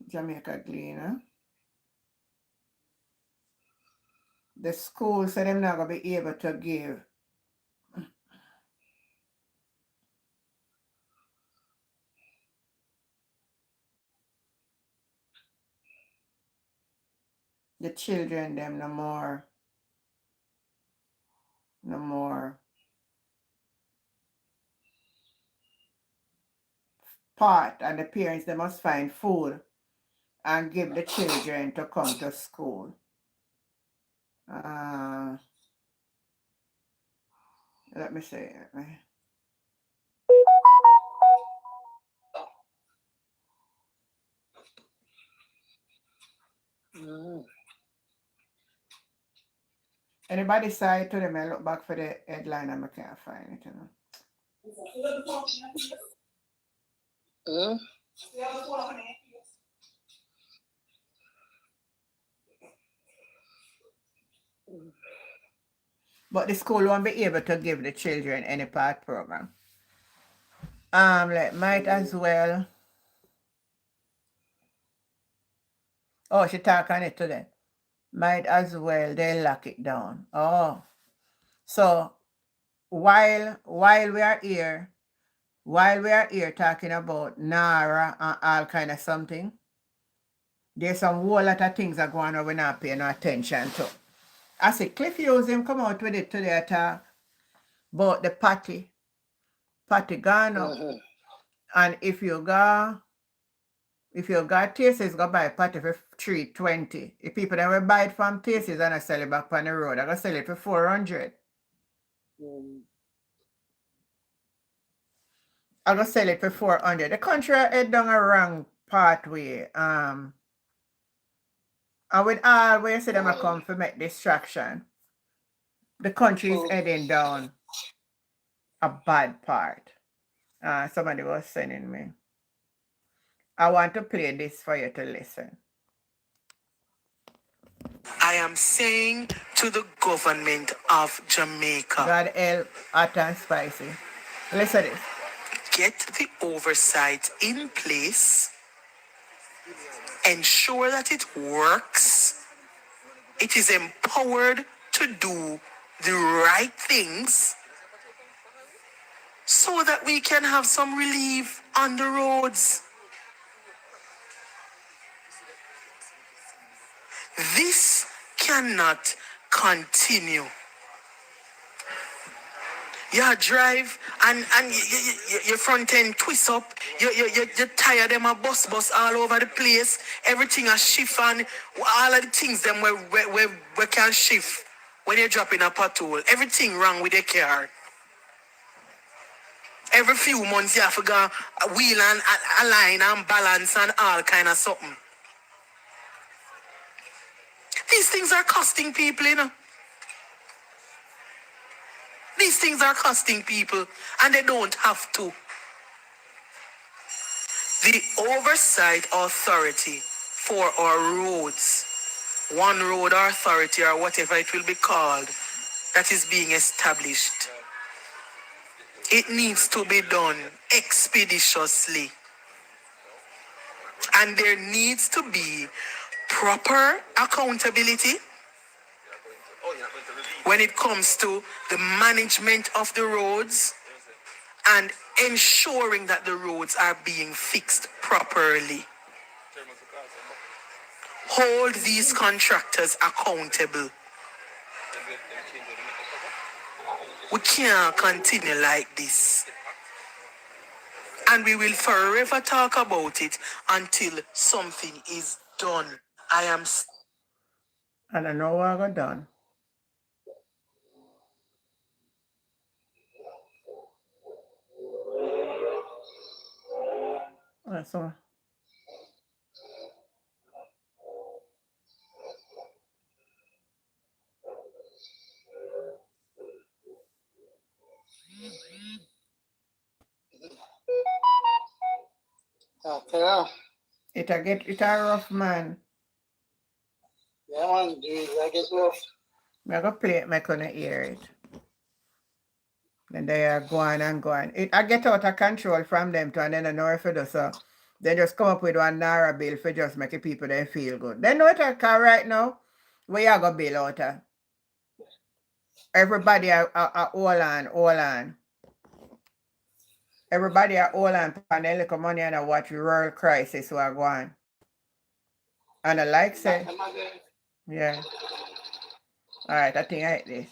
Jamaica Gleaner. The school said they're not going to be able to give the children them no more part, and the parents they must find food and give the children to come to school. Let me see. Anybody side to them? I look back for the headline and I can't find it, you know. But the school won't be able to give the children any part program. Might as well. Oh, she talk on it today. Might as well they lock it down. Oh. So while we are here talking about NARA and all kind of something, there's some whole lot of things are going on we're not paying no attention to. I see Cliff Hughes him come out with it today talk about the party gone up. And if you go If you got Tasties, go buy patty for $3.20. If people that will buy it from Tasties and I sell it back on the road, I go sell it for $400. I go sell it for $400. The country head down a wrong pathway. I would always say them I come to make distraction. The country is heading down a bad part. Somebody was sending me. I want to play this for you to listen. I am saying to the government of Jamaica, God help, hot and spicy. Listen to this. Get the oversight in place, ensure that it works, it is empowered to do the right things so that we can have some relief on the roads. This cannot continue. You drive and your front end twist up. You tire them a bus all over the place. Everything a shift and all of the things them we can shift when you're dropping a pothole. Everything wrong with the car. Every few months you have to go wheel and align and balance and all kind of something. These things are costing people, you know. These things are costing people, and they don't have to. The Oversight Authority for our roads, One Road Authority or whatever it will be called, that is being established. It needs to be done expeditiously. And there needs to be proper accountability when it comes to the management of the roads and ensuring that the roads are being fixed properly. Hold these contractors accountable. We can't continue like this. And we will forever talk about it until something is done. And I know what I got done. That's all. Okay. It a rough, man. Yeah, man, I get rough. I'm going to play it, I'm going to hear it. Then they are going and going. I get out of control from them too, and then I know if it does so. They just come up with one Naira bill for just making people they feel good. They know it car right now. We are going to bill out of. Everybody are hold on. Everybody are hold on and they look at money and I watch rural crisis who are going. And I like say, yeah. All right, I think I hate this.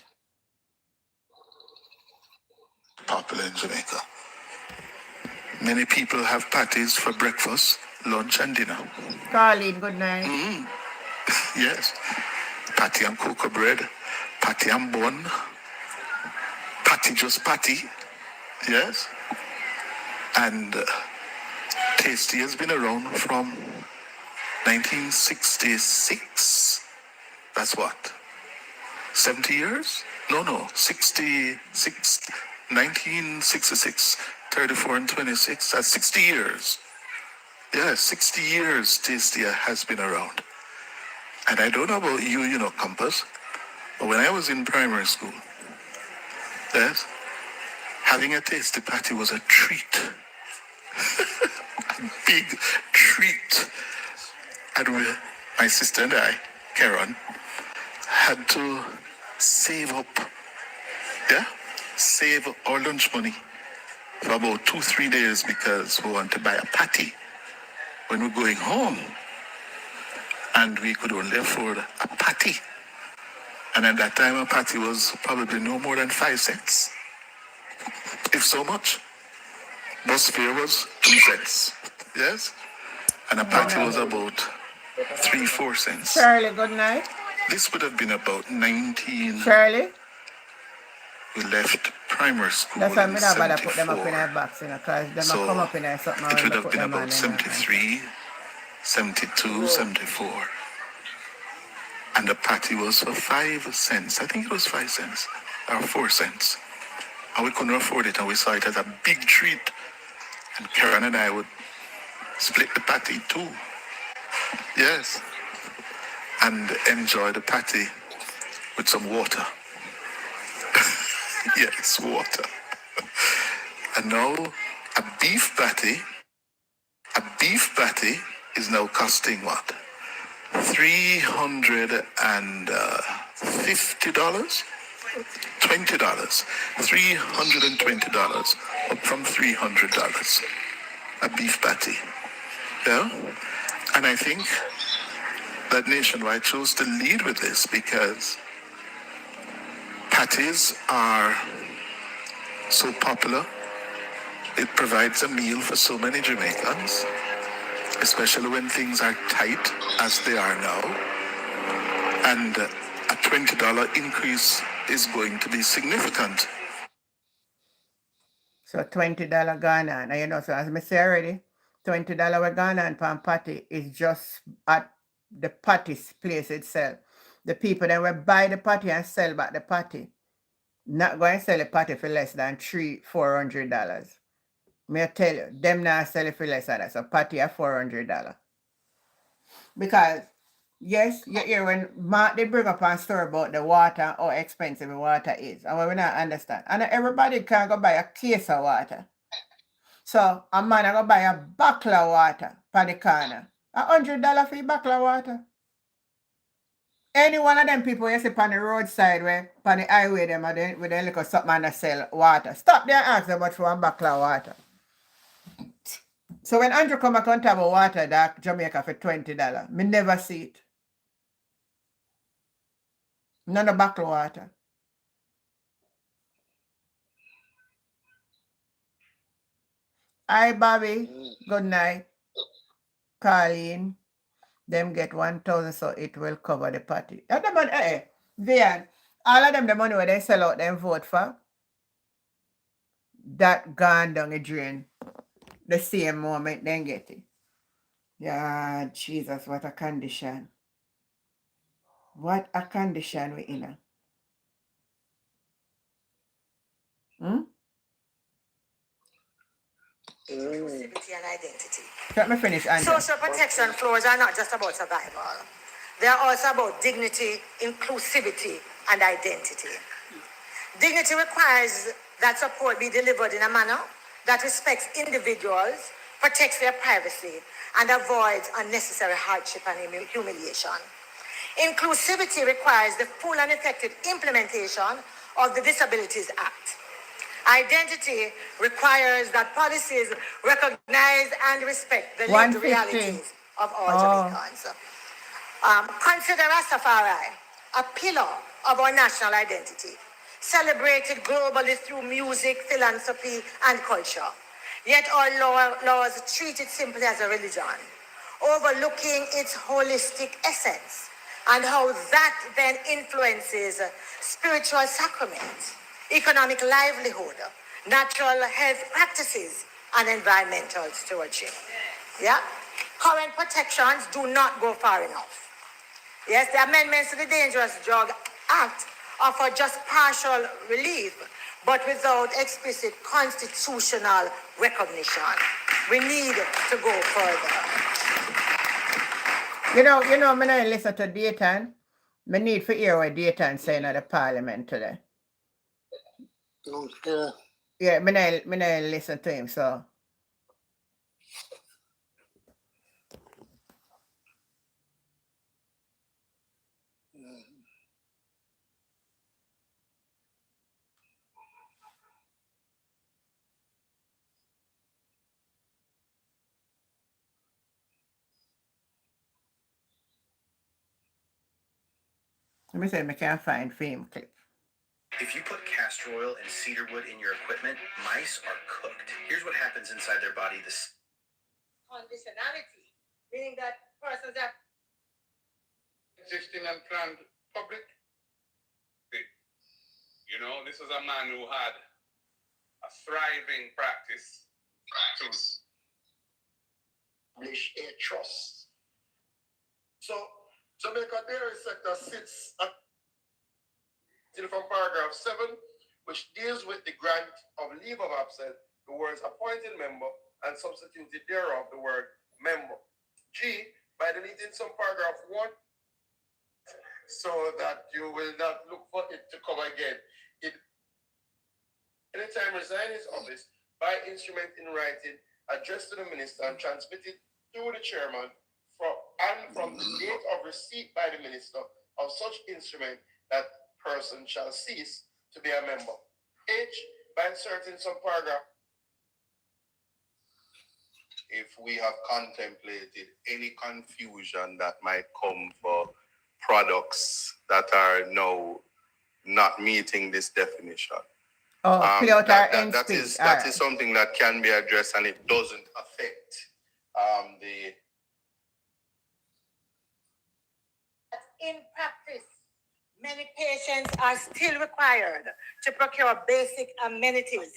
Popular in Jamaica. Many people have patties for breakfast, lunch, and dinner. Carlene, good night. Yes. Patty and cocoa bread, patty and bun, patty just patty. Yes. And Tasty has been around from 1966. That's what? 70 years? No, 66, 1966, 34 and 26, that's 60 years. Yeah, 60 years Tasty has been around. And I don't know about you know, Compass, but when I was in primary school, yes, having a Tasty patty was a treat. A big treat. And my sister and I, Karen, had to save up, save our lunch money for about 2-3 days because we want to buy a patty when we're going home. And we could only afford a patty. And at that time, a patty was probably no more than 5 cents. If so much. Bus fare was 2 cents. Yes? and a patty was about 3-4 cents. Shirley, good night. This would have been about 19. Shirley? We left primary school That's why in I'm not bother put them up in 74. a box, you know, because them So come up in a something it when would they have put been them on about them. 73, 72, 74. And the patty was for 5 cents. I think it was 5 cents or 4 cents. And we couldn't afford it, and we saw it as a big treat. And Karen and I would split the patty too. Yes. And enjoy the patty with some water. Yes, water. And now a beef patty is now costing what? $350? $20. $320 up from $300. A beef patty. Yeah? And I think that Nationwide chose to lead with this because patties are so popular. It provides a meal for so many Jamaicans, especially when things are tight as they are now. And a $20 increase is going to be significant. So $20 gone on. And you know, so as I say already, $20 we gone on for patty is just at the patty place itself. The people that will buy the patty and sell back the patty, not going to sell a patty for less than $400. May I tell you, them not sell it for less than that. So patty at $400. Because yes, you hear when Mark they bring up and story about the water, how expensive the water is. And we not understand. And everybody can go buy a case of water. So a man I go buy a bottle of water for the corner. $100 for a bottle of water. Any one of them people you see on the roadside where on the highway them with them look something and they sell water. Stop there and ask them much for a bottle of water. So when Andrew come back on top of water that Jamaica for $20, me never see it. None of bottle water. Hi Bobby, good night. Colleen, them get 1,000 so it will cover the party. And the money, Vian, all of them the money where they sell out them vote for, that gone down the drain. The same moment they get it. Yeah, Jesus, what a condition. What a condition we in. Inclusivity and identity. Let me finish, Angela. Social protection floors are not just about survival. They are also about dignity, inclusivity, and identity. Dignity requires that support be delivered in a manner that respects individuals, protects their privacy, and avoids unnecessary hardship and humiliation. Inclusivity requires the full and effective implementation of the Disabilities Act. Identity requires that policies recognize and respect the lived realities of all Jamaicans. Consider Rastafari a pillar of our national identity, celebrated globally through music, philanthropy, and culture. Yet our laws treat it simply as a religion, overlooking its holistic essence and how that then influences spiritual sacraments, economic livelihood, natural health practices, and environmental stewardship. Yeah? Current protections do not go far enough. Yes, the amendments to the Dangerous Drug Act offer just partial relief, but without explicit constitutional recognition. We need to go further. You know, when I listen to Dayton, I need to hear what Dayton saying at the parliament today. Okay. Yeah, I listen to him, so. Let me see if I can find film clip. If you put castor oil and cedar wood in your equipment, mice are cooked. Here's what happens inside their body. Conditionality meaning that persons are Existing and planned public. You know, this was a man who had a thriving practice. Establish a trust. So, Jamaica Dairy Sector sits at from paragraph 7, which deals with the grant of leave of absence, the words appointed member, and substituted thereof the word member. G, by deleting some paragraph 1, so that you will not look for it to come again. It anytime resign his office by instrument in writing, addressed to the minister and transmitted to the chairman from the date of receipt by the minister of such instrument, that person shall cease to be a member. H, by inserting some paragraph. If we have contemplated any confusion that might come for products that are now not meeting this definition. That is something that can be addressed, and it doesn't affect the. In practice, many patients are still required to procure basic amenities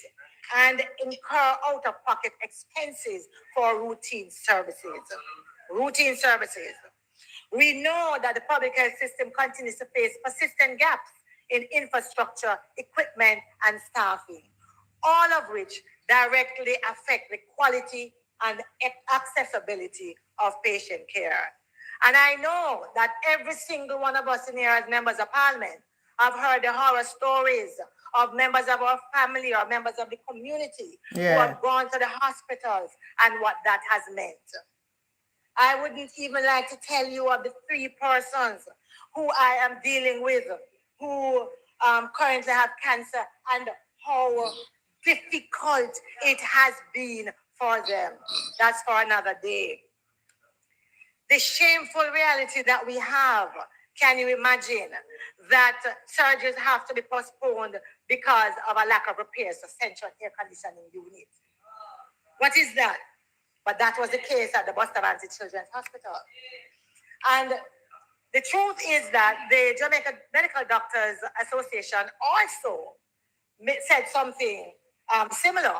and incur out-of-pocket expenses for routine services. We know that the public health system continues to face persistent gaps in infrastructure, equipment, and staffing, all of which directly affect the quality and accessibility of patient care. And I know that every single one of us in here as members of parliament have heard the horror stories of members of our family or members of the community who have gone to the hospitals and what that has meant. I wouldn't even like to tell you of the 3 persons who I am dealing with who currently have cancer and how difficult it has been for them. That's for another day. The shameful reality that we have, can you imagine that surgeries have to be postponed because of a lack of repairs to central air conditioning unit? What is that? But that was the case at the Bustamante Children's Hospital. And the truth is that the Jamaica Medical Doctors Association also said something similar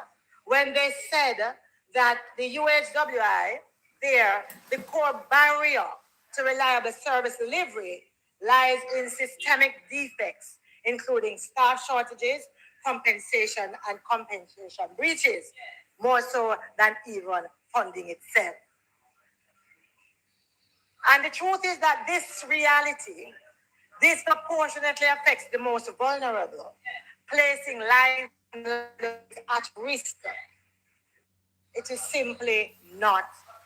when they said that the UHWI, the core barrier to reliable service delivery lies in systemic defects, including staff shortages, compensation breaches, more so than even funding itself. And the truth is that this reality disproportionately affects the most vulnerable, placing lives at risk. It is simply not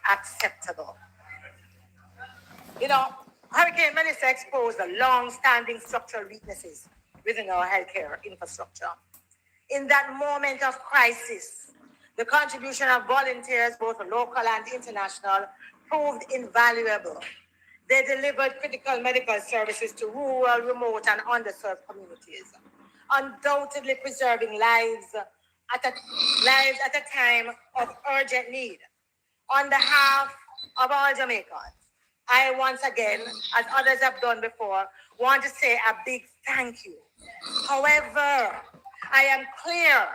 acceptable. You know, Hurricane Melissa exposed the long-standing structural weaknesses within our healthcare infrastructure. In that moment of crisis, the contribution of volunteers, both local and international, proved invaluable. They delivered critical medical services to rural, remote, and underserved communities, undoubtedly preserving lives at a time of urgent need. On behalf of all Jamaicans, I once again, as others have done before, want to say a big thank you. However, I am clear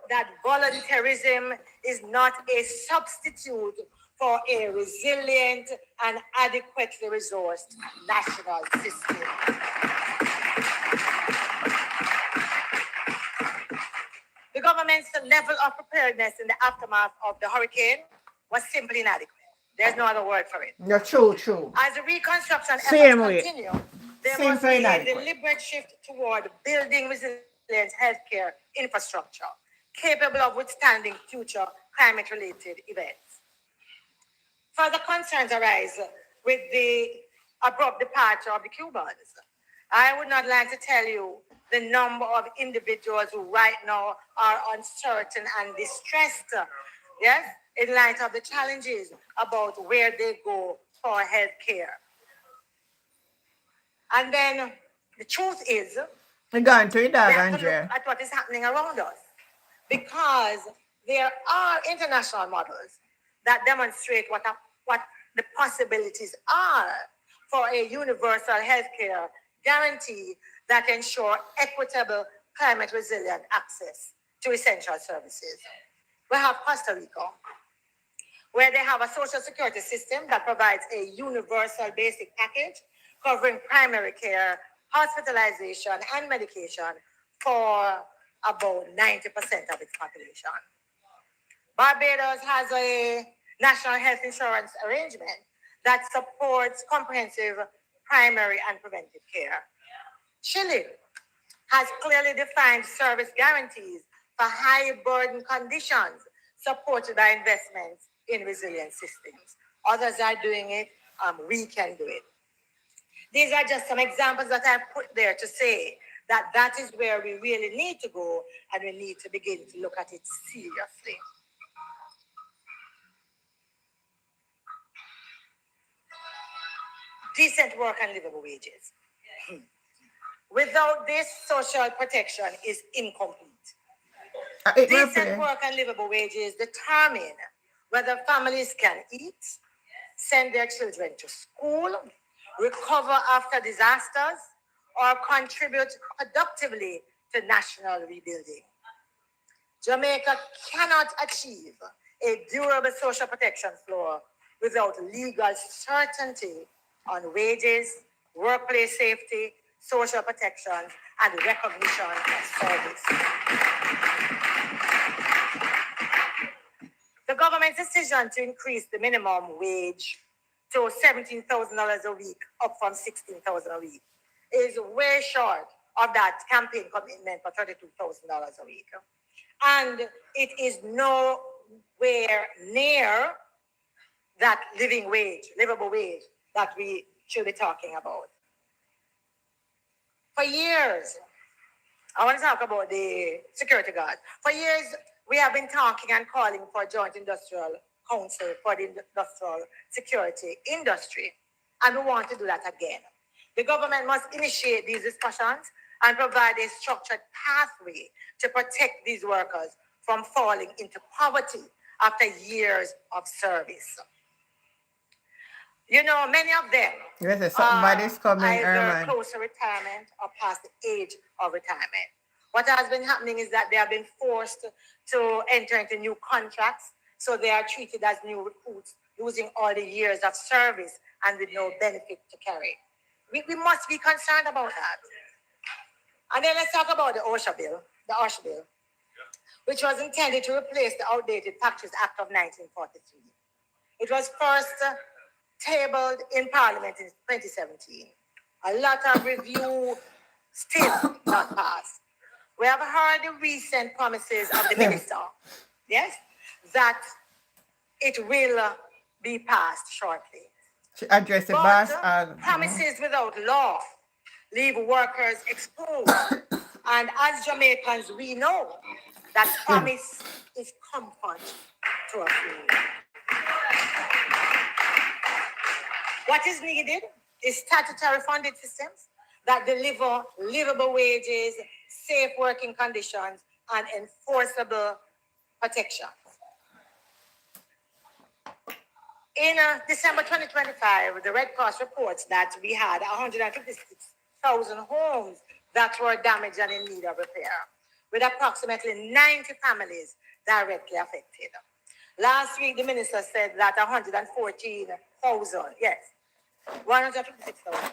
that volunteerism is not a substitute for a resilient and adequately resourced national system. The government's level of preparedness in the aftermath of the hurricane was simply inadequate. There's no other word for it. No, true. As the reconstruction efforts continue, there Same must be a deliberate shift toward building resilient healthcare infrastructure capable of withstanding future climate-related events. Further concerns arise with the abrupt departure of the Cubans. I would not like to tell you the number of individuals who right now are uncertain and distressed, yes, in light of the challenges about where they go for health care. And then the truth is, we have to look at what is happening around us, because there are international models that demonstrate what the possibilities are for a universal healthcare guarantee that ensure equitable climate resilient access to essential services. We have Costa Rica, where they have a social security system that provides a universal basic package covering primary care, hospitalization, and medication for about 90% of its population. Barbados has a national health insurance arrangement that supports comprehensive primary and preventive care. Chile has clearly defined service guarantees for high burden conditions supported by investments in resilient systems. Others are doing it, we can do it. These are just some examples that I've put there to say that that is where we really need to go, and we need to begin to look at it seriously. Decent work and livable wages. Without this, social protection is incomplete. Decent work and livable wages determine whether families can eat, send their children to school, recover after disasters, or contribute productively to national rebuilding. Jamaica cannot achieve a durable social protection floor without legal certainty on wages, workplace safety, social protection, and recognition of service. The government's decision to increase the minimum wage to $17,000 a week, up from $16,000 a week, is way short of that campaign commitment for $32,000 a week. And it is nowhere near that livable wage that we should be talking about. For years, I want to talk about the security guard. For years, we have been talking and calling for a joint industrial council for the industrial security industry, and we want to do that again. The government must initiate these discussions and provide a structured pathway to protect these workers from falling into poverty after years of service. You know, many of them somebody's coming, either close to retirement or past the age of retirement. What has been happening is that they have been forced to enter into new contracts, so they are treated as new recruits, losing all the years of service and with no benefit to carry. We must be concerned about that. And then let's talk about the OSHA bill, which was intended to replace the outdated Factories Act of 1943. It was first tabled in Parliament in 2017. A lot of review, still not passed. We have heard the recent promises of the minister, yes, that it will be passed shortly. Address the But boss. promises without law leave workers exposed. And as Jamaicans, we know that promise is comfort to a few. What is needed is statutory funded systems that deliver livable wages, safe working conditions, and enforceable protections. In December 2025, the Red Cross reports that we had 156,000 homes that were damaged and in need of repair, with approximately 90 families directly affected. Last week, the minister said that 114,000, yes, 156,000.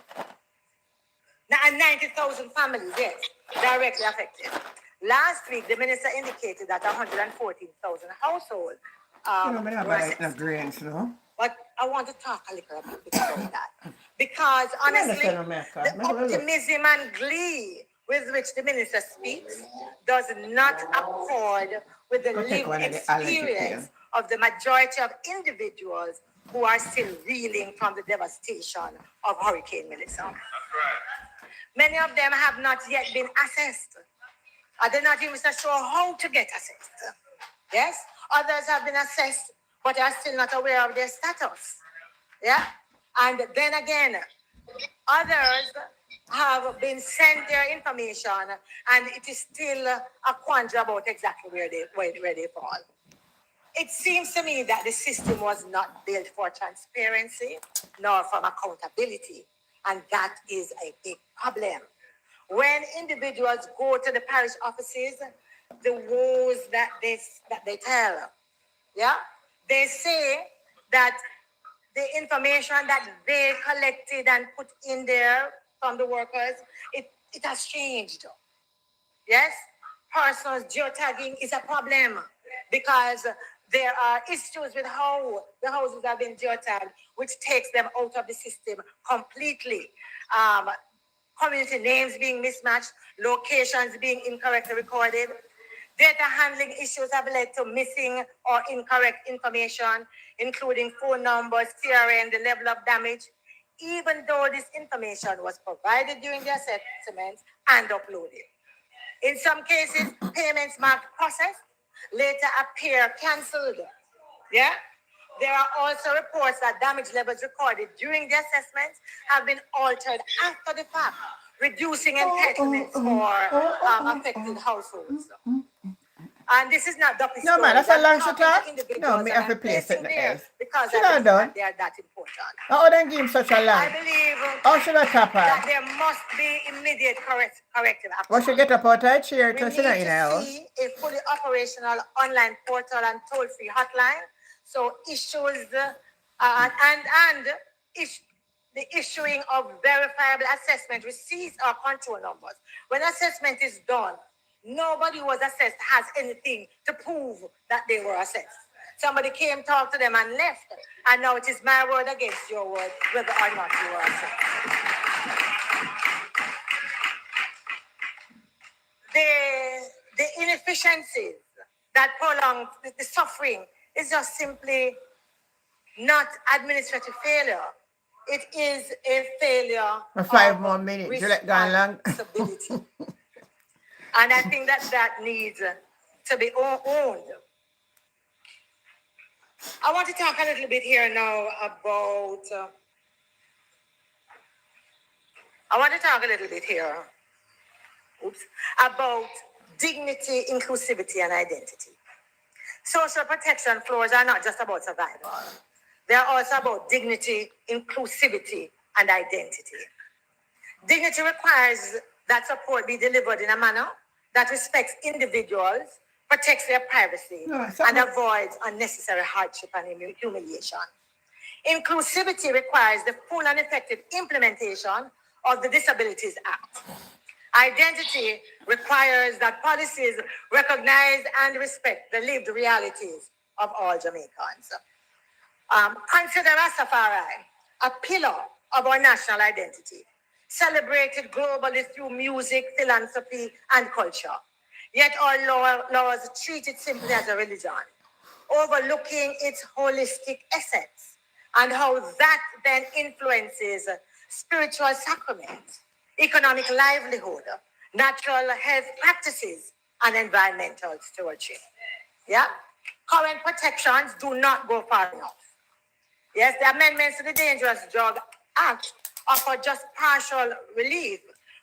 And 90,000 families, yes, directly affected. Last week, the minister indicated that 114,000 households were affected. But I want to talk a little bit about that. Because honestly, the optimism and glee with which the minister speaks does not accord with the lived experience of the majority of individuals who are still reeling from the devastation of Hurricane Melissa. That's right. Many of them have not yet been assessed. They're not even sure how to get assessed. Yes? Others have been assessed, but are still not aware of their status. Yeah? And then again, others have been sent their information, and it is still a quandary about exactly where they fall. It seems to me that the system was not built for transparency nor for accountability, and that is a big problem. When individuals go to the parish offices, the woes that they tell, yeah, they say that the information that they collected and put in there from the workers, it has changed. Yes, personal geotagging is a problem because there are issues with how the houses have been geotagged, which takes them out of the system completely. Community names being mismatched, locations being incorrectly recorded. Data handling issues have led to missing or incorrect information, including phone numbers, CRN, the level of damage, even though this information was provided during the assessment and uploaded. In some cases, payments marked processed later appear cancelled. Yeah? There are also reports that damage levels recorded during the assessment have been altered after the fact, reducing entitlements for affected households. And this is not Dr. No, man, that's a long shot. No, me me have to place it in the air. because Should I I believe done? that they are that important. How then give him such a I line? believe How should I tap that her? there must be immediate corrective action. What should get up out of her chair We to need sit in the to house? see a fully operational online portal and toll-free hotline. So issues the issuing of verifiable assessment receipts or control numbers. When assessment is done, nobody who was assessed has anything to prove that they were assessed. Somebody came, talked to them, and left. And now it is my word against your word, whether or not you were assessed. The inefficiencies that prolong the suffering is just simply not administrative failure. It is a failure For 5 of more minutes. You let gone long. responsibility. And I think that needs to be owned. I want to talk a little bit here now about about dignity, inclusivity, and identity. Social protection floors are not just about survival. They are also about dignity, inclusivity, and identity. Dignity requires that support be delivered in a manner that respects individuals, protects their privacy, and avoids unnecessary hardship and humiliation. Inclusivity requires the full and effective implementation of the Disabilities Act. Identity requires that policies recognize and respect the lived realities of all Jamaicans. Consider Rastafari a pillar of our national identity, celebrated globally through music, philanthropy, and culture. Yet our laws treat it simply as a religion, overlooking its holistic essence and how that then influences spiritual sacraments, economic livelihood, natural health practices, and environmental stewardship. Yeah? Current protections do not go far enough. Yes, the amendments to the Dangerous Drug Act offer just partial relief,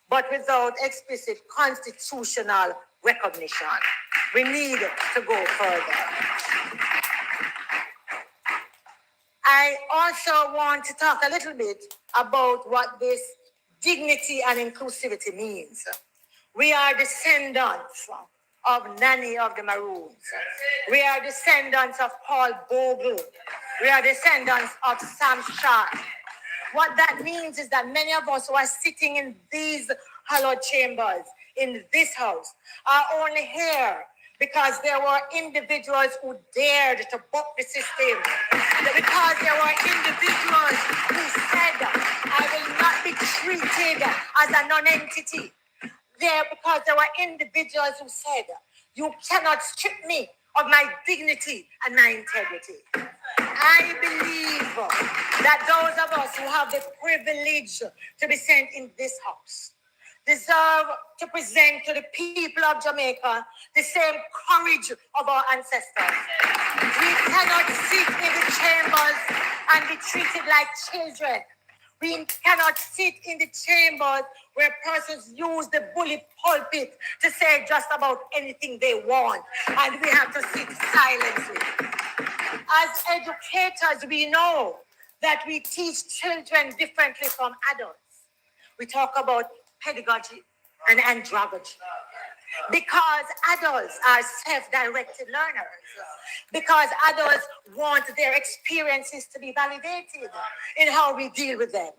but without explicit constitutional recognition. We need to go further. I also want to talk a little bit about what this dignity and inclusivity means. We are descendants of Nanny of the Maroons. We are descendants of Paul Bogle. We are descendants of Sam Sharp. What that means is that many of us who are sitting in these hallowed chambers, in this house, are only here because there were individuals who dared to buck the system. Because there were individuals who said, I will not be treated as a non-entity. Because there were individuals who said, you cannot strip me of my dignity and my integrity. I believe that those of us who have the privilege to be sent in this house deserve to present to the people of Jamaica the same courage of our ancestors. We cannot sit in the chambers and be treated like children. We cannot sit in the chambers where persons use the bully pulpit to say just about anything they want, and we have to sit silently. As educators, we know that we teach children differently from adults. We talk about pedagogy and andragogy. Because adults are self-directed learners. Because adults want their experiences to be validated in how we deal with them.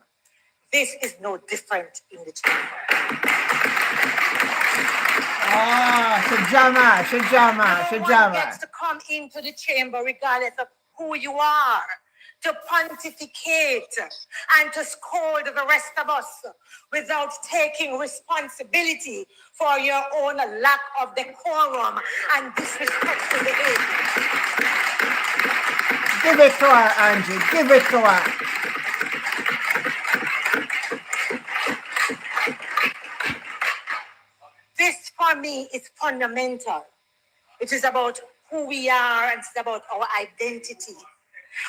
This is no different in the chamber. No one gets to come into the chamber regardless of who you are, to pontificate and to scold the rest of us without taking responsibility for your own lack of decorum and disrespectful behavior. Give it to her, Angie. Give it to her. This for me is fundamental. It is about who we are and it's about our identity.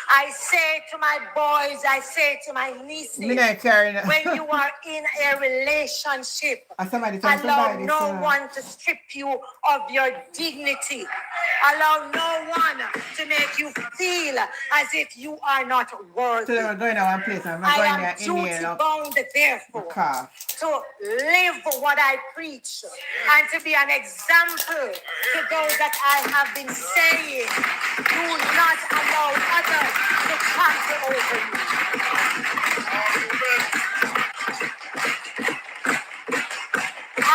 I say to my boys, I say to my nieces, when you are in a relationship, allow no one to strip you of your dignity. Allow no one to make you feel as if you are not worthy. I am duty-bound, therefore, to live what I preach and to be an example to those that I have been saying, do not allow others to trample over you. I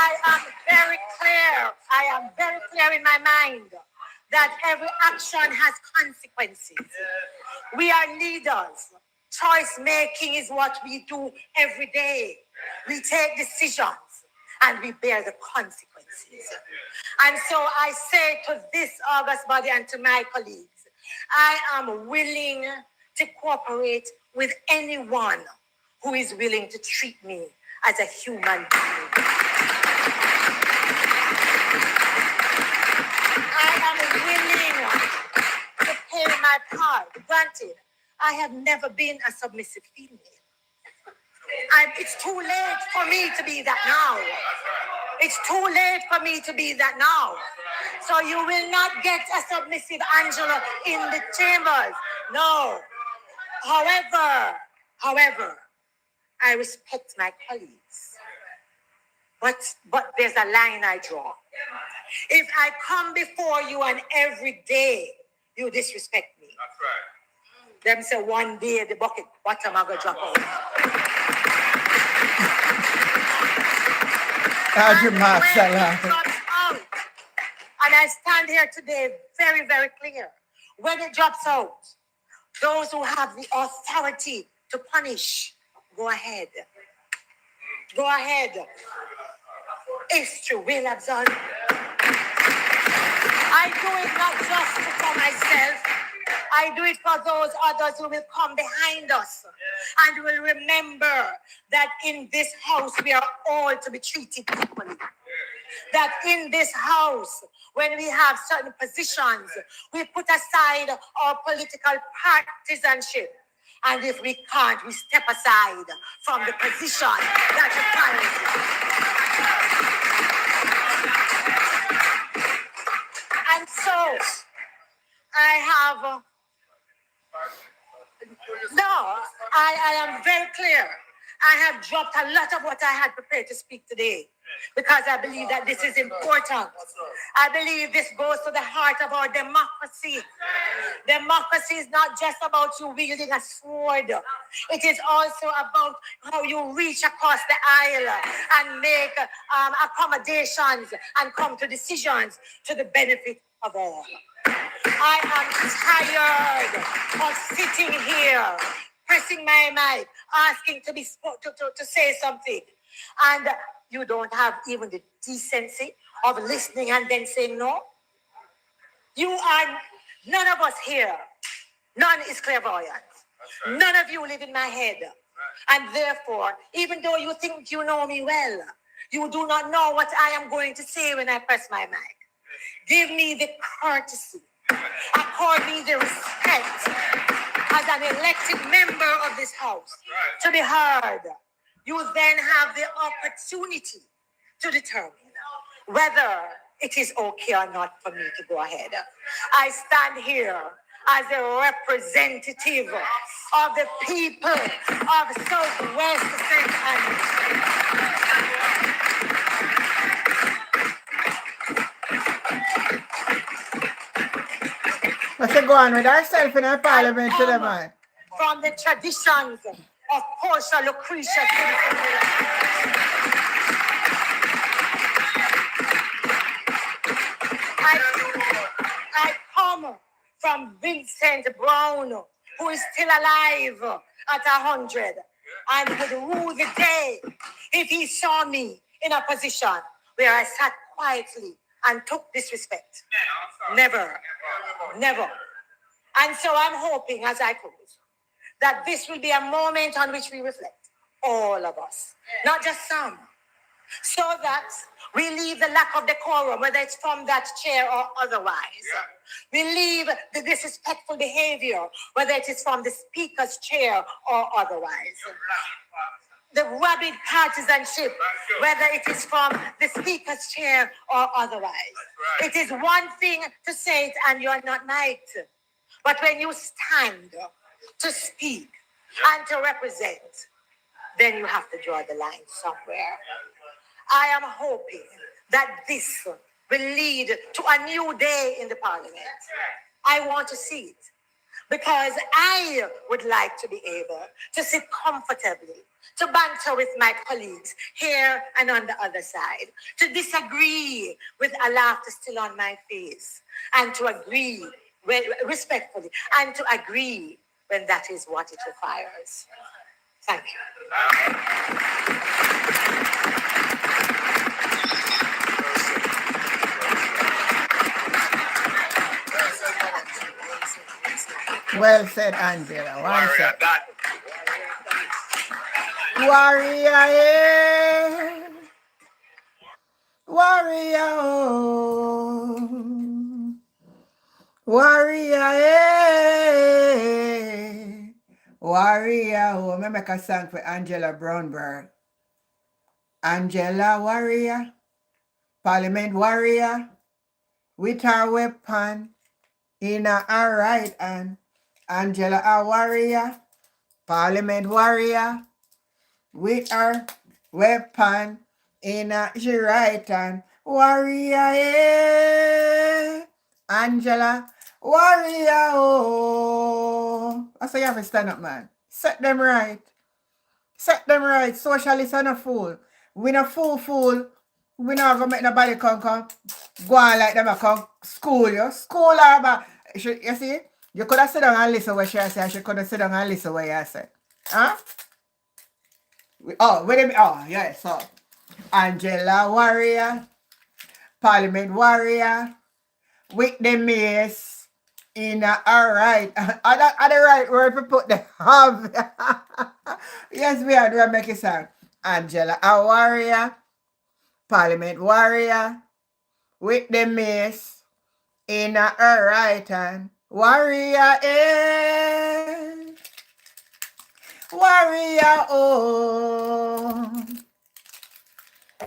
am very clear in my mind that every action has consequences. We are leaders. Choice making is what we do every day. We take decisions and we bear the consequences. And so I say to this August body and to my colleagues, I am willing to cooperate with anyone who is willing to treat me as a human being. I am willing to play my part. Granted, I have never been a submissive female. It's too late for me to be that now. It's too late for me to be that now. So you will not get a submissive Angela in the chambers. No. However, I respect my colleagues. But there's a line I draw. If I come before you and every day you disrespect me, that's right. Them say one day the bucket bottom I go drop out. And I stand here today very, very clear. When it drops out, those who have the authority to punish, go ahead. Go ahead. History will absolve. I do it not just for myself. I do it for those others who will come behind us and will remember that in this house we are all to be treated equally. That in this house, when we have certain positions, we put aside our political partisanship. And if we can't, we step aside from the position that requires it. And so, I am very clear. I have dropped a lot of what I had prepared to speak today because I believe that this is important. I believe this goes to the heart of our democracy. Democracy is not just about you wielding a sword. It is also about how you reach across the aisle and make accommodations and come to decisions to the benefit of all. I am tired of sitting here, pressing my mic, asking to say something, and you don't have even the decency of listening and then saying no. None of us here, none is clairvoyant. Right. None of you live in my head. Right. And therefore, even though you think you know me well, you do not know what I am going to say when I press my mic. Give me the courtesy. Accord me the respect. as an elected member of this house to be heard, you then have the opportunity to determine whether it is okay or not for me to go ahead. I stand here as a representative of the people of Southwest St. Andrews. What's going on with ourselves in our parliament today, man? From the traditions of Portia Lucretia. I come from Vincent Brown, who is still alive at 100 and would rule the day if he saw me in a position where I sat quietly and took disrespect. Never, never. And so I'm hoping as I close that this will be a moment on which we reflect, all of us, not just some, so that we leave the lack of decorum, whether it's from that chair or otherwise. We leave the disrespectful behavior, whether it is from the speaker's chair or otherwise. The rabid partisanship, whether it is from the speaker's chair or otherwise. It is one thing to say it and you're not right. But when you stand to speak and to represent, then you have to draw the line somewhere. I am hoping that this will lead to a new day in the parliament. I want to see it because I would like to be able to sit comfortably, to banter with my colleagues here and on the other side, to disagree with a laughter still on my face, and to agree respectfully, and to agree when that is what it requires. Thank you. Well said, Angela. Well said. Warrior, yeah. Warrior, oh. Warrior, yeah. Warrior, oh. I'm going to make a song for Angela Brownberg. Angela, warrior. Parliament warrior. With her weapon in her right hand. Angela, a warrior. Parliament warrior. With her weapon in her right hand. Warrior, yeah. Angela, warrior, oh. I say you have to stand up, man. Set them right. Set them right. Socialists are not fool. We not fool. We not gonna make nobody come go on like them come school you. School her, but you see? You could have sit down and listen what she said. She could have sit down and listen what you said. Huh? Yeah, so Angela warrior, Parliament warrior, with the mace in her right. Are the right word to put the have. Yes, we are doing make it sound. Angela a warrior, Parliament warrior, with the mace in her right hand. Warrior, eh. Warrior, oh.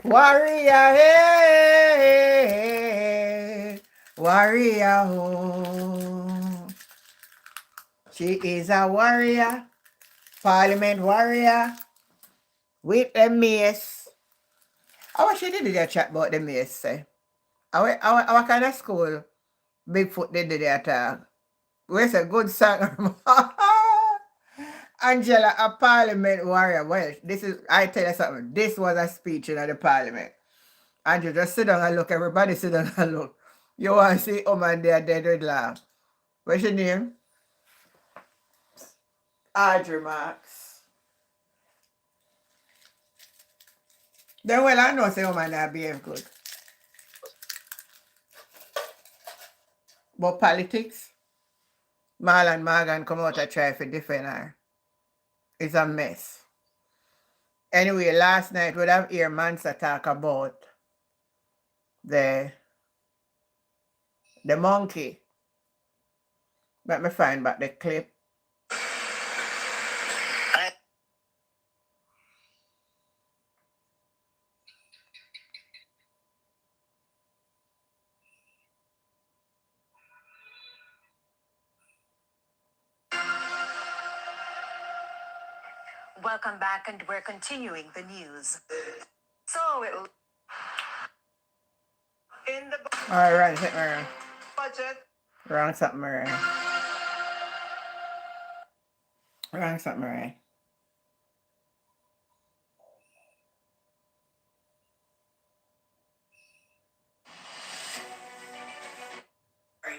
Warrior, eh. Warrior, oh. She is a warrior, Parliament warrior, with a mace. I wish she did that chat about the mace, say. Our kind of school Bigfoot did that. Where's a good song? Angela, a Parliament warrior. Well, I tell you something. This was a speech in the Parliament. And you just sit down and look. Everybody sit down and look. You want to see man there dead with laugh. What's your name? Audrey Marks. Then well, I know say man there behave good. But politics, Marlon Morgan come out and try to defend her. It's a mess. Anyway, last night we have heard Mansa talk about the monkey. Let me find back the clip. Welcome back, and we're continuing the news. So it in the All right, hit me. budget. Wrong something, Murray. Wrong something, Murray.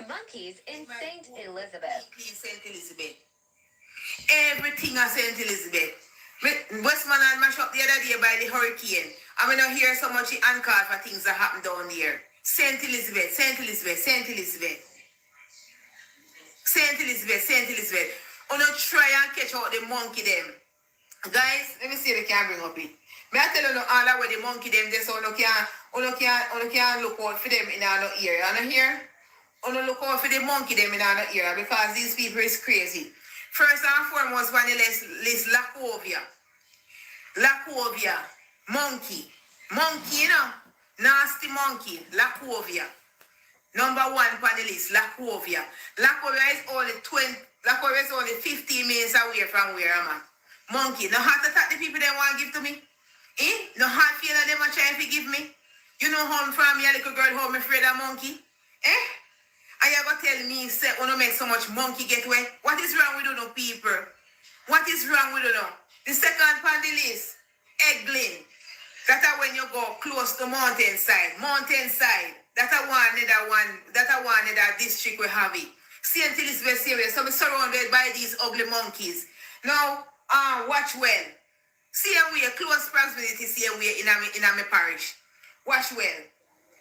Monkeys in St. Elizabeth. St. Elizabeth. Everything at St. Elizabeth. Westman and mash up the other day by the hurricane. I mean, I hear so much uncalled for things that happen down there. St. Elizabeth, St. Elizabeth, St. Elizabeth. St. Elizabeth, St. Elizabeth. Oh, no, try and catch out the monkey them. Guys, let me see if they can bring up it. May I tell you all that where the monkey them there, so you can look out for them in our area. And here, you look out for the monkey them in our area because these people is crazy. First and foremost, on the list Lacovia. Lacovia. Monkey. Monkey, you know. Nasty monkey. Lacovia. Number one on the list, Lacovia. Lacovia is only 15 minutes away from where I'm at. Monkey. No heart attack the people they want to give to me? No heart feel that they are trying to give me? You know how I'm from me, a little girl, how I'm afraid of monkey? And you ever tell me, say, when you make so much monkey get away? What is wrong with you people? What is wrong with you? The second on the list, Eglin. That's when you go close to mountainside. Mountainside. That's that district we have it. St. Elizabeth area. So we're surrounded by these ugly monkeys. Now, watch well. See how we are close proximity, see how we are in my parish. Watch well.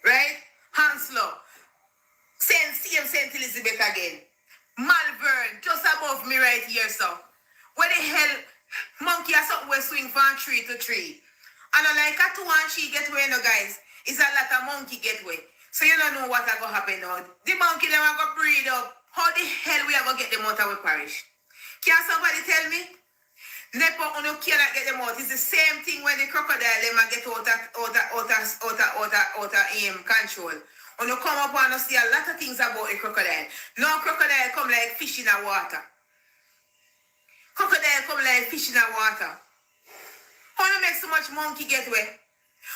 Right? Hanslow. St. Elizabeth again. Malvern, just above me right here, so. Where the hell, monkey or something will swing from tree to tree. And like a two and she get away, no guys. It's a lot of monkey get away. So you don't know what are going to happen now. The monkey, them are going to breed up. How the hell we are going to get them out of our parish? Can somebody tell me? Nepo, you cannot get them out. It's the same thing when the crocodile, them get out of control. When you come up and you see a lot of things about a crocodile. No crocodile come like fish in the water. Crocodile come like fish in the water. How you make so much monkey get away?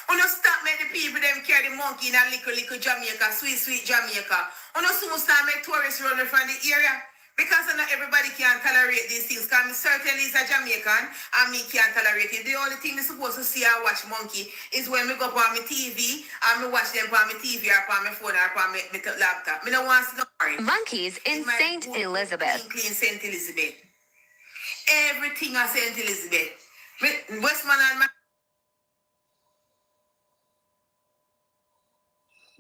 When you stop make the people them carry the monkey in a little Jamaica, sweet Jamaica. When you soon start make tourists run from the area. Because not everybody can tolerate these things. Because me certainly is a Jamaican and me can't tolerate it. The only thing I'm supposed to see or watch monkey is when me go on my TV and me watch them on my TV or on my phone or on my laptop. Me don't want to know. Monkeys in St. Elizabeth. Clean St. Elizabeth. Everything at St. Elizabeth. Westman and my...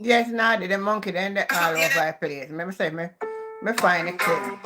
Yes, Nadi, the monkey, then they all over the place. Remember say me find it too.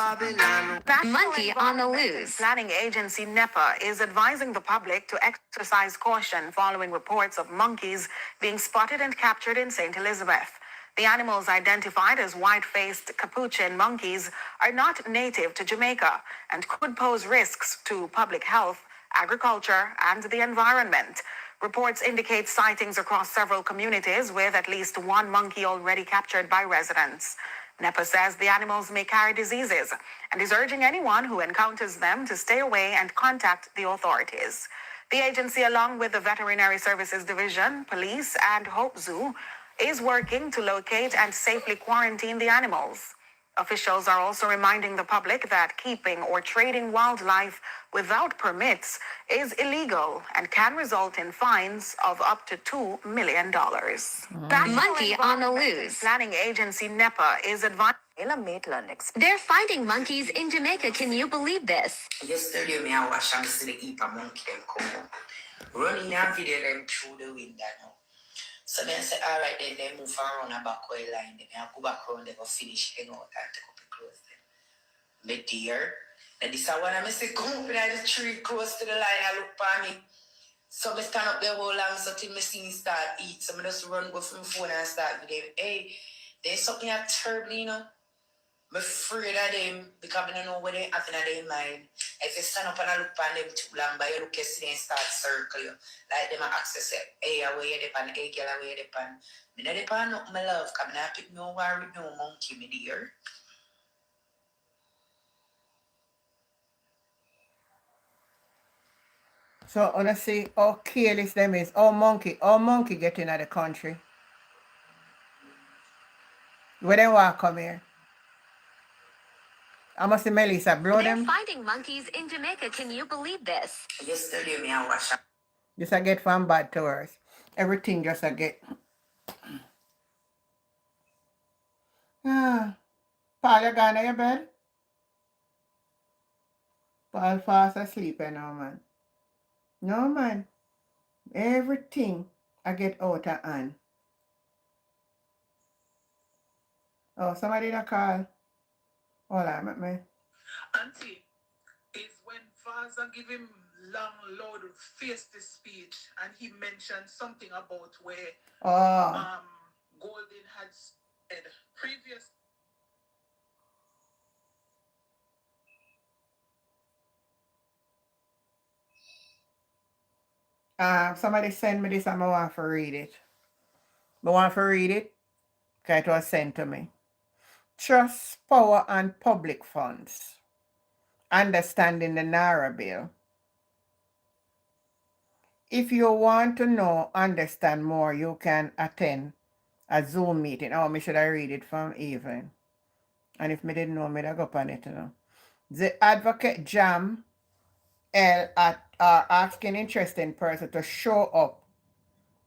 Monkey on the loose. Planning agency NEPA is advising the public to exercise caution following reports of monkeys being spotted and captured in St. Elizabeth. The animals identified as white-faced capuchin monkeys are not native to Jamaica and could pose risks to public health, agriculture, and the environment. Reports indicate sightings across several communities with at least one monkey already captured by residents. NEPA says the animals may carry diseases and is urging anyone who encounters them to stay away and contact the authorities. The agency, along with the Veterinary Services Division, police, and Hope Zoo, is working to locate and safely quarantine the animals. Officials are also reminding the public that keeping or trading wildlife without permits is illegal and can result in fines of up to $2 million. Monkey on the loose. Planning agency NEPA is advising Maitland. They're finding monkeys in Jamaica. Can you believe this? Yesterday, I watched and see the heap of monkey them come up. Running and video them through the window now. So then say, all right, then they move around a back way line. Then I go back around, they go finish hang out and take up the clothes then. Me dear. And this is when I say, come up in the tree close to the line and look for me. So I stand up there whole long so till I see me start eat. So I just run go from the phone and start with them. Hey, there's something that terrible, you know. I'm afraid of them because I don't know what they have in their mind. If you stand up and I look at them too long, but you look at them and start circle you. Like them access it. Hey, away you depend. Hey, girl, away you depend. I don't depend on my love because I don't pick no worry with no monkey, my dear. So wanna see how careless them is. How monkey get in the country. Where they want come here? I must see Melissa blow They're them. finding monkeys in Jamaica. Can you believe this? Yesterday, me I wash up. Just I get from bad to worse. Everything just I get. Paul, you gone to your bed? Paul fast asleep now, man. No, man. Everything I get out of hand. Oh, somebody that call. Hold on, man. Auntie, is when Faza give him long, loud, feisty speech, and he mentioned something about where Oh. Golden had said previous. Somebody send me this and I want to read it. I want to read it because it was sent to me. Trust, power, and public funds. Understanding the Naira bill. If you want to know, understand more, you can attend a Zoom meeting. Oh, me should I read it from Evelyn. And if me didn't know, me go up on it, you know. The advocate Jam L are asking interested person to show up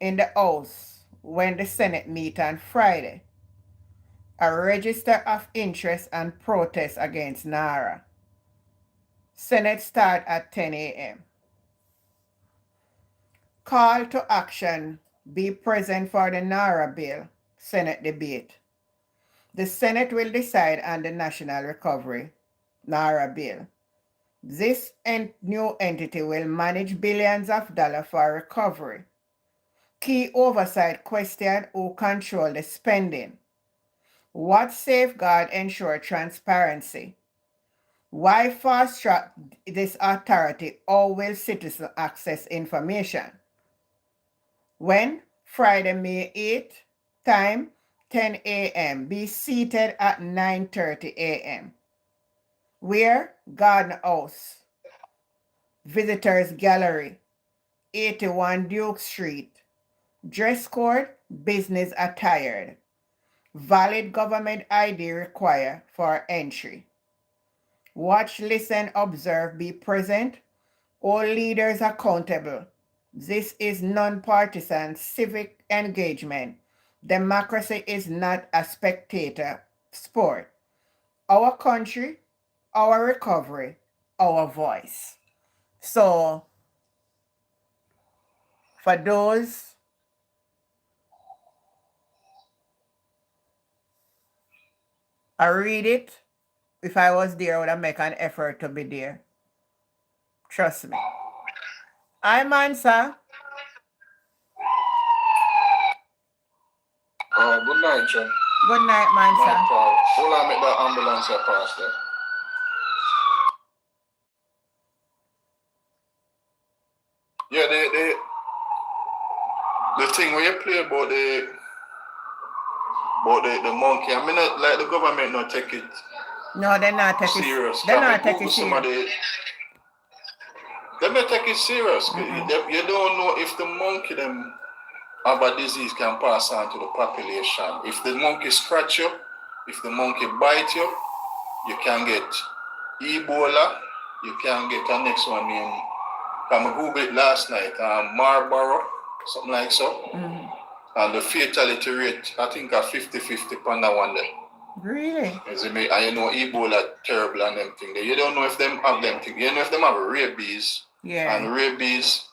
in the house when the Senate meet on Friday. A register of interest and protest against Naira. Senate start at 10 a.m. Call to action. Be present for the Naira bill Senate debate. The Senate will decide on the National Recovery Naira bill. This new entity will manage billions of dollars for recovery. Key oversight question: who control the spending? What safeguard ensure transparency? Why fast track this authority? Or will citizens access information? When? Friday, May 8th, time 10 a.m. Be seated at 9:30 a.m. Where? Garden House. Visitors Gallery, 81 Duke Street. Dress code, business attired. Valid government ID required for entry. Watch, listen, observe, be present. All leaders accountable. This is non-partisan civic engagement. Democracy is not a spectator sport. Our country, our recovery, our voice. So, for those I read it. If I was there, I would have made an effort to be there. Trust me. Hi, Mansa. Good night, John. Good night, Mansa. Hold on, make that ambulance here pass there. Yeah, the thing where you play about the monkey, I mean, like the government not take it. No, they're not taking serious. They're not taking serious. They may take it serious. You don't know if the monkey them have a disease can pass on to the population. If the monkey scratch you, if the monkey bite you, you can get Ebola. You can get a next one named, I Googled it last night, Marlboro, something like so. Mm-hmm. And the fatality rate, I think, are 50-50 on that one there. Really? And you know Ebola terrible and them thing. You don't know if them have them thing. You know if them have rabies. Yeah. And rabies,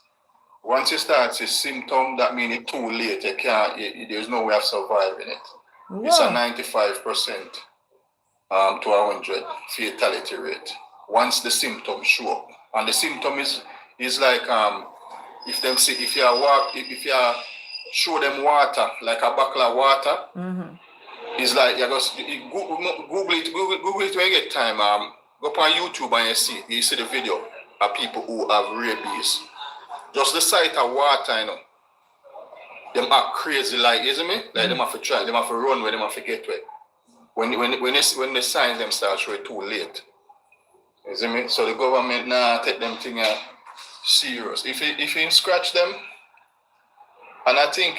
once you start to symptom, that means it's too late. You can't. There's no way of surviving it. Whoa. It's a 95% to 100 fatality rate. Once the symptoms show up, and the symptom is like if you show them water like a bucket of water. Mm-hmm. It's like you Google it when you get time. Go up on YouTube and you see the video of people who have rabies. Just the sight of water, you know. Them act crazy like, isn't it? Like them have to try, them have to run where them have to get where. When the signs them start showing too late. Isn't it? So the government now take them thing serious. If he scratch them, and I think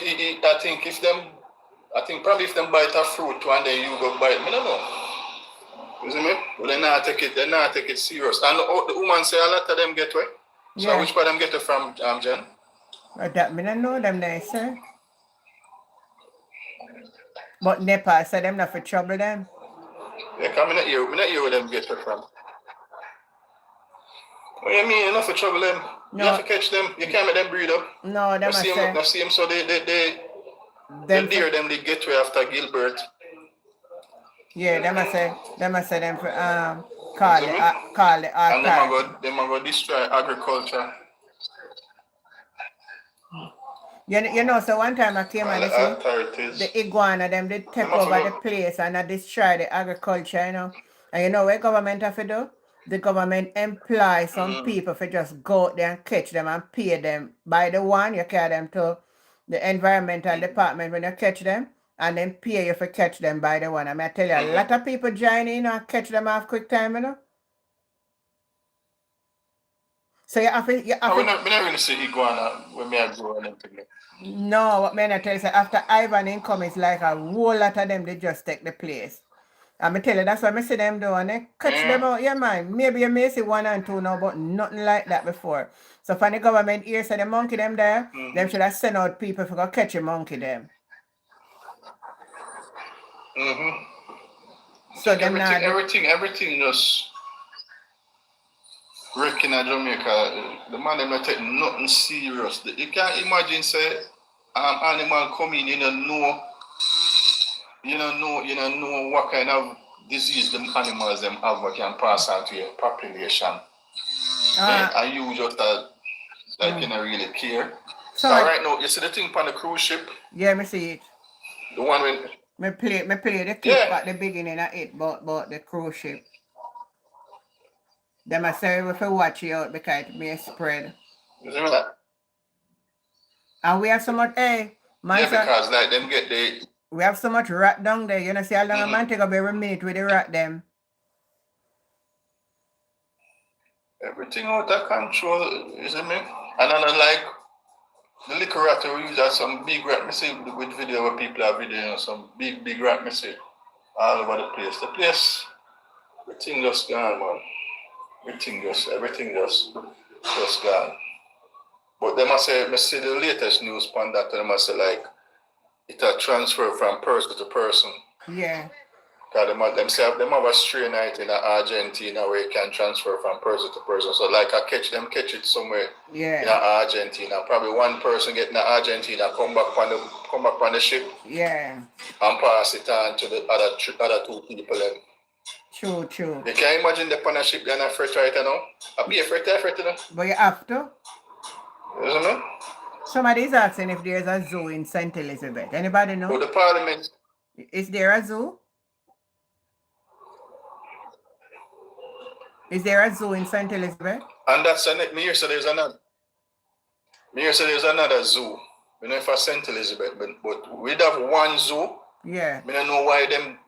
probably if them bite a fruit too and then you go bite, I don't know. You see me? Well, they not take it serious. And the woman say a lot of them get away. So Yeah. which part them get it from, Jen? That me don't know them there, sir. But Nepal said them not for trouble them. Yeah, come in here where them get it from. What you mean? Enough for trouble them. No. You have to catch them. You can't make them breed up. No, them I see them, so they deer them they get away after Gilbert. Yeah, them I say them for call it And them a go destroy agriculture. You know, so one time I came and I see Authorities. the iguana them they take over the place and destroy the agriculture, you know. And you know what government have to do? The government employ some people for just go out there and catch them and pay them. By the one, you carry them to the environmental department when you catch them and then pay you for catch them by the one. I mean, I tell you, a lot of people join in and catch them off quick time, you know. So you have to... we not really see iguana when me I grow and everything. No, what man I tell you, say after Ivan income, it's like a whole lot of them, they just take the place. And I tell you, that's what I see them do, and they catch them out, yeah man. Maybe you may see 1 and 2 now, but nothing like that before. So for the government here, say the monkey them there, them should have sent out people for go catch a monkey them. So them everything just wrecking in Jamaica. The man them not take nothing serious. You can't imagine say animal come in, you don't know what kind of disease them animals them have that can pass on to your population. And you just you don't really care. So right now, you see the thing on the cruise ship? Yeah, me see it. The one when me play the clip at the beginning of it about the cruise ship. Them I say we have watch you out because it may spread. You see that? And we have so much man. Yeah, because like them get the we have so much rat down there. You know, see how long a man take up every minute with the rat them. everything out of control, you see me? And then like the little rat we use as some big rat, me see with video where people have video, some big rat, me see all over the place. The place, everything just gone, man. Everything just gone. But they must say, me see the latest news on that, they must say like, it a transfer from person to person. Yeah. Because them have a strain in Argentina where it can transfer from person to person. So like I catch it somewhere in Argentina. Probably one person get in Argentina, come back on the ship. Yeah. And pass it on to the other two people. True. You can imagine the on a ship and a freight right now. I'll be a freight, you know. But you have to. You know? Somebody's asking if there's a zoo in St. Elizabeth. Anybody know? Oh, the parliament. Is there a zoo? Is there a zoo in St. Elizabeth? And that's me here, so there's another. Me here, so there's another zoo. You know, for St. Elizabeth, but we have one zoo. Yeah. I don't know why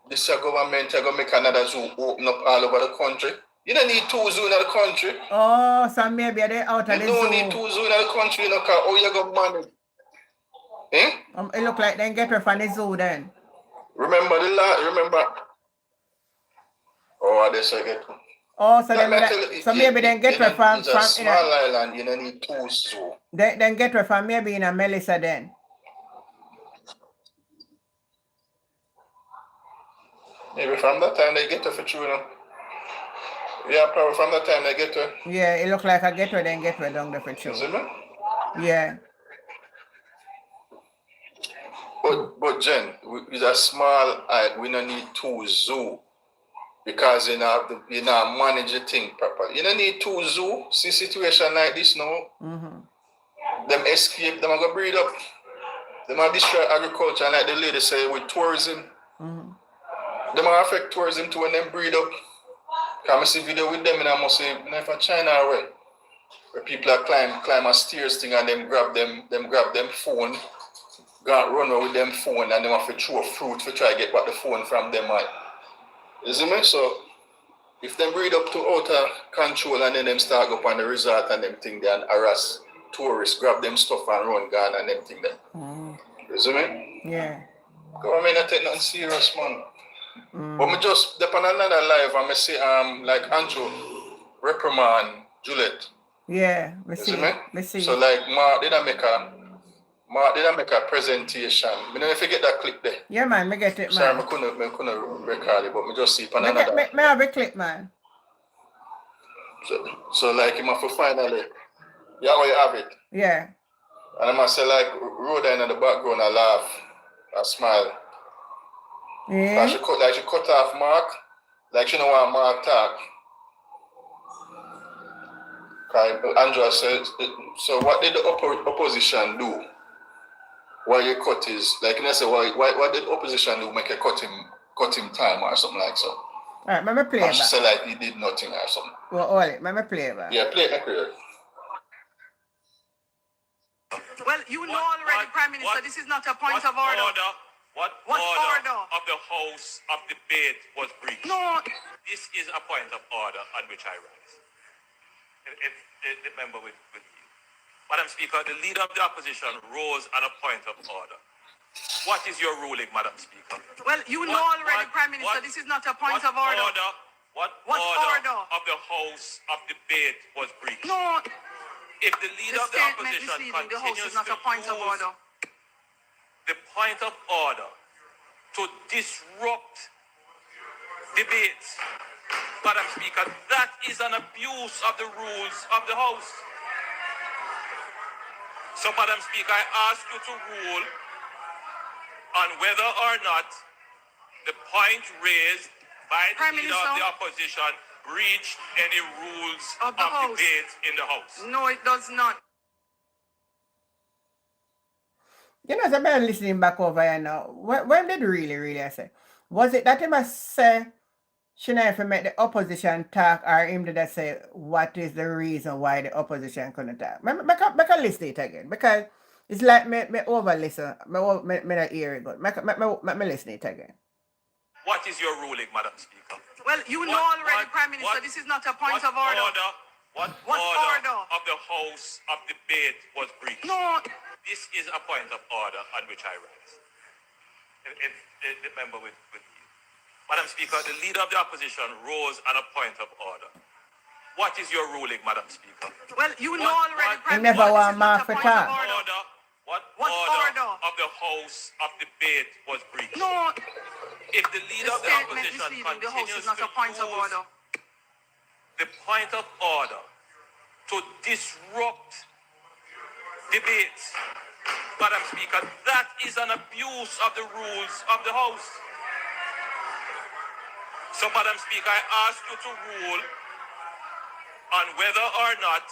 this government are going to make another zoo open up all over the country. You don't need 2 zoos in the country. Oh, so maybe they're out of the zoo. You don't need 2 zoos in the country, you know, because how you going to manage? Eh? It look like they get her from the zoo then. Remember the last, Oh, they say get Oh, so maybe they get her from it's a small island, you don't need 2 zoos. Then get her from maybe in a Melissa then. Maybe from that time they get her for true, you know. Yeah, probably from that time they get her. Yeah, it look like I get her, then get her down there for true. See me? Yeah. But Jen, with a small island, we don't need 2 zoos. Because you know manage the thing properly. You don't need 2 zoos. See situation like this now. Them escape, them are gonna breed up. Them are destroy agriculture, and like the lady say with tourism. Them are affect tourism too when them breed up. Come see video with them and I must say for China where people are climb a stairs thing and them grab them phone, go run with them phone and them have to throw fruit to try to get back the phone from them. You see me? So If them breed up to outer control and then them start go up on the resort and them thing there and harass tourists, grab them stuff and run gone and them thing there. You see me? Yeah. Government not take nothing serious, man. But me just depend on another live and me see like Andrew reprimand Juliet. Yeah, we You see. see me? We see. So like Mark did make a presentation. Me don't know if you get that clip there. Yeah, man, me get it, Sorry, man. me couldn't record it, but me just see it on Me another. have a clip, man. So like him have to finally, yeah, how you have it. Yeah. And I must say like Rhoda in the background, I laugh, I smile. Yeah. She cut off Mark, like she don't want Mark talk. Andrew said, so what did the opposition do? Why you cut his, like you know, say why did the opposition do make a cut him time or something like so? Alright, let me play And it she back. said like he did nothing or something. Well, all right, let me play it back. Yeah, play it back. Well, you know already, Prime Minister, this is not a point of order. What What order order? of the House of Debate was breached? No. This is a point of order on which I rise. If the member with you. Madam Speaker, the leader of the opposition rose on a point of order. What is your ruling, Madam Speaker? Well, you know already, Prime Minister, this is not a point of order. What order? of the House of Debate was breached? No. If the leader The of the statement opposition misleading the House continues is not to a point of use order. the point of order to disrupt debates, Madam Speaker, that is an abuse of the rules of the House. So, Madam Speaker, I ask you to rule on whether or not the point raised by the leader of the opposition breached any rules of debate in the House. No, it does not. You know, so I'm listening back over here now. When did really I say? Was it that he must say she never make the opposition talk, or him did I say what is the reason why the opposition couldn't talk? Make a list it again, because it's like me over listen, me not hear it good. Make me listen it again. What is your ruling, Madam Speaker? Well, you know already, Prime Minister, this is not a point of order. What What order order? of the House of Debate was breached? No. This is a point of order on which I rise. If the member with you. Madam Speaker, the leader of the opposition rose on a point of order. What is your ruling, Madam Speaker? Well, you know already, Prime never Minister, want this is not Mark a for point of talk. order. What What order order? of the House of Debate was breached? No. If the leader The of the statement opposition misleading the House continues is not to a point of use order. the point of order to disrupt debates, Madam Speaker, that is an abuse of the rules of the House. So, Madam Speaker, I ask you to rule on whether or not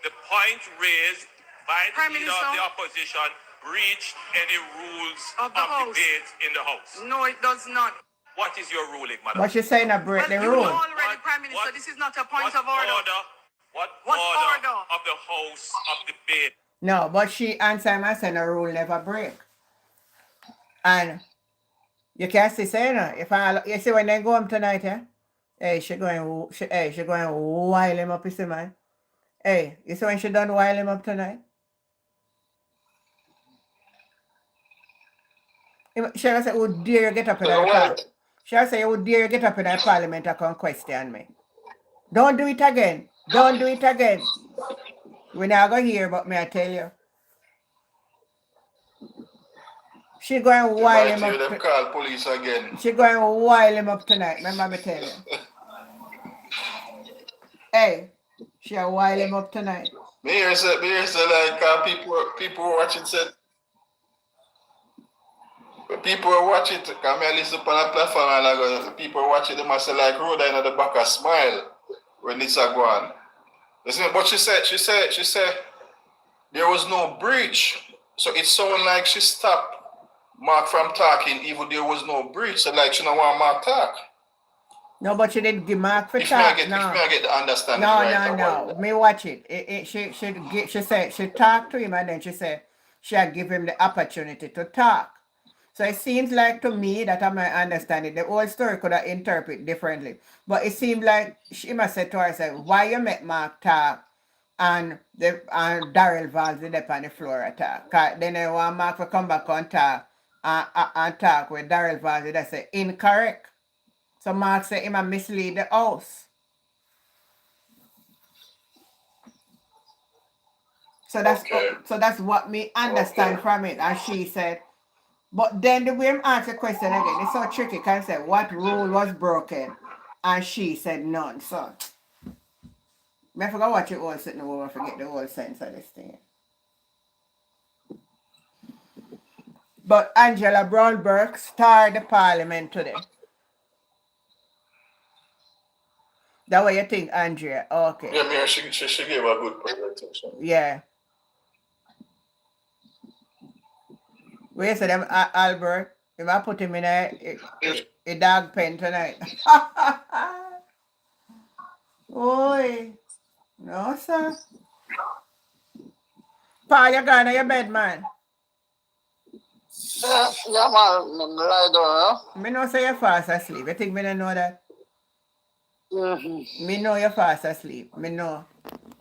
the point raised by the Prime leader Minister, of the opposition breached any rules of the House. debate in the House. No, it does not. What is your ruling, Madam? But she's saying I break the Well, you rule. know already, Prime Minister, this is not a point of order. What What order order? of the House of Debate? No, but she answered and said the rule never break. And you can't see saying you see when they go home tonight, yeah? Hey, she going while him up, you see, man. Hey, you see when she done while him up tonight? She say, "Oh, dare you get up in that parliament?" She say, "Oh, dare you get up in that parliament and come question me? Don't do it again. Don't do it again." We're not going to hear about me, I tell you. She going to while him up. Them call police again. She going to while him up tonight. Remember me tell you. Hey, she a while him up tonight. Me hear say like people were watching said. People are watching it, come here listen on a platform and people are watching them and say like Rhoda in the back a smile when this are going. Listen, but she said there was no breach. So it sounded like she stopped Mark from talking even there was no breach. So like she don't want Mark talk. No, but she didn't give Mark for If talk. me I get the understanding No, right. no. Me watch it. She said she talked to him and then she said she had give him the opportunity to talk. So it seems like to me that I might understand it. The whole story could have interpreted differently. But it seemed like she must say to herself, why you make Mark talk and Daryl Valsey up on the floor attack? Cause then I want Mark to come back on talk and talk with Daryl Valsey that say incorrect. So Mark said him a mislead the house. So that's what me understand from it. And she said, but then the way I'm answer the question again, it's so tricky because I said, what rule was broken? And she said none. So I forgot what you all said in the world, I forget the whole sense of this thing. But Angela Brown Burke starred the parliament today. That what you think, Andrea? Okay. Yeah, she gave a good presentation. Yeah. Where said them Albert? If I put him in a dog pen tonight. Oi. No, sir. Paul, you gone to your bed, man. Yeah, man, lie down, Me know say you're fast asleep. You think me don't know that? Me know you're fast asleep. Me know.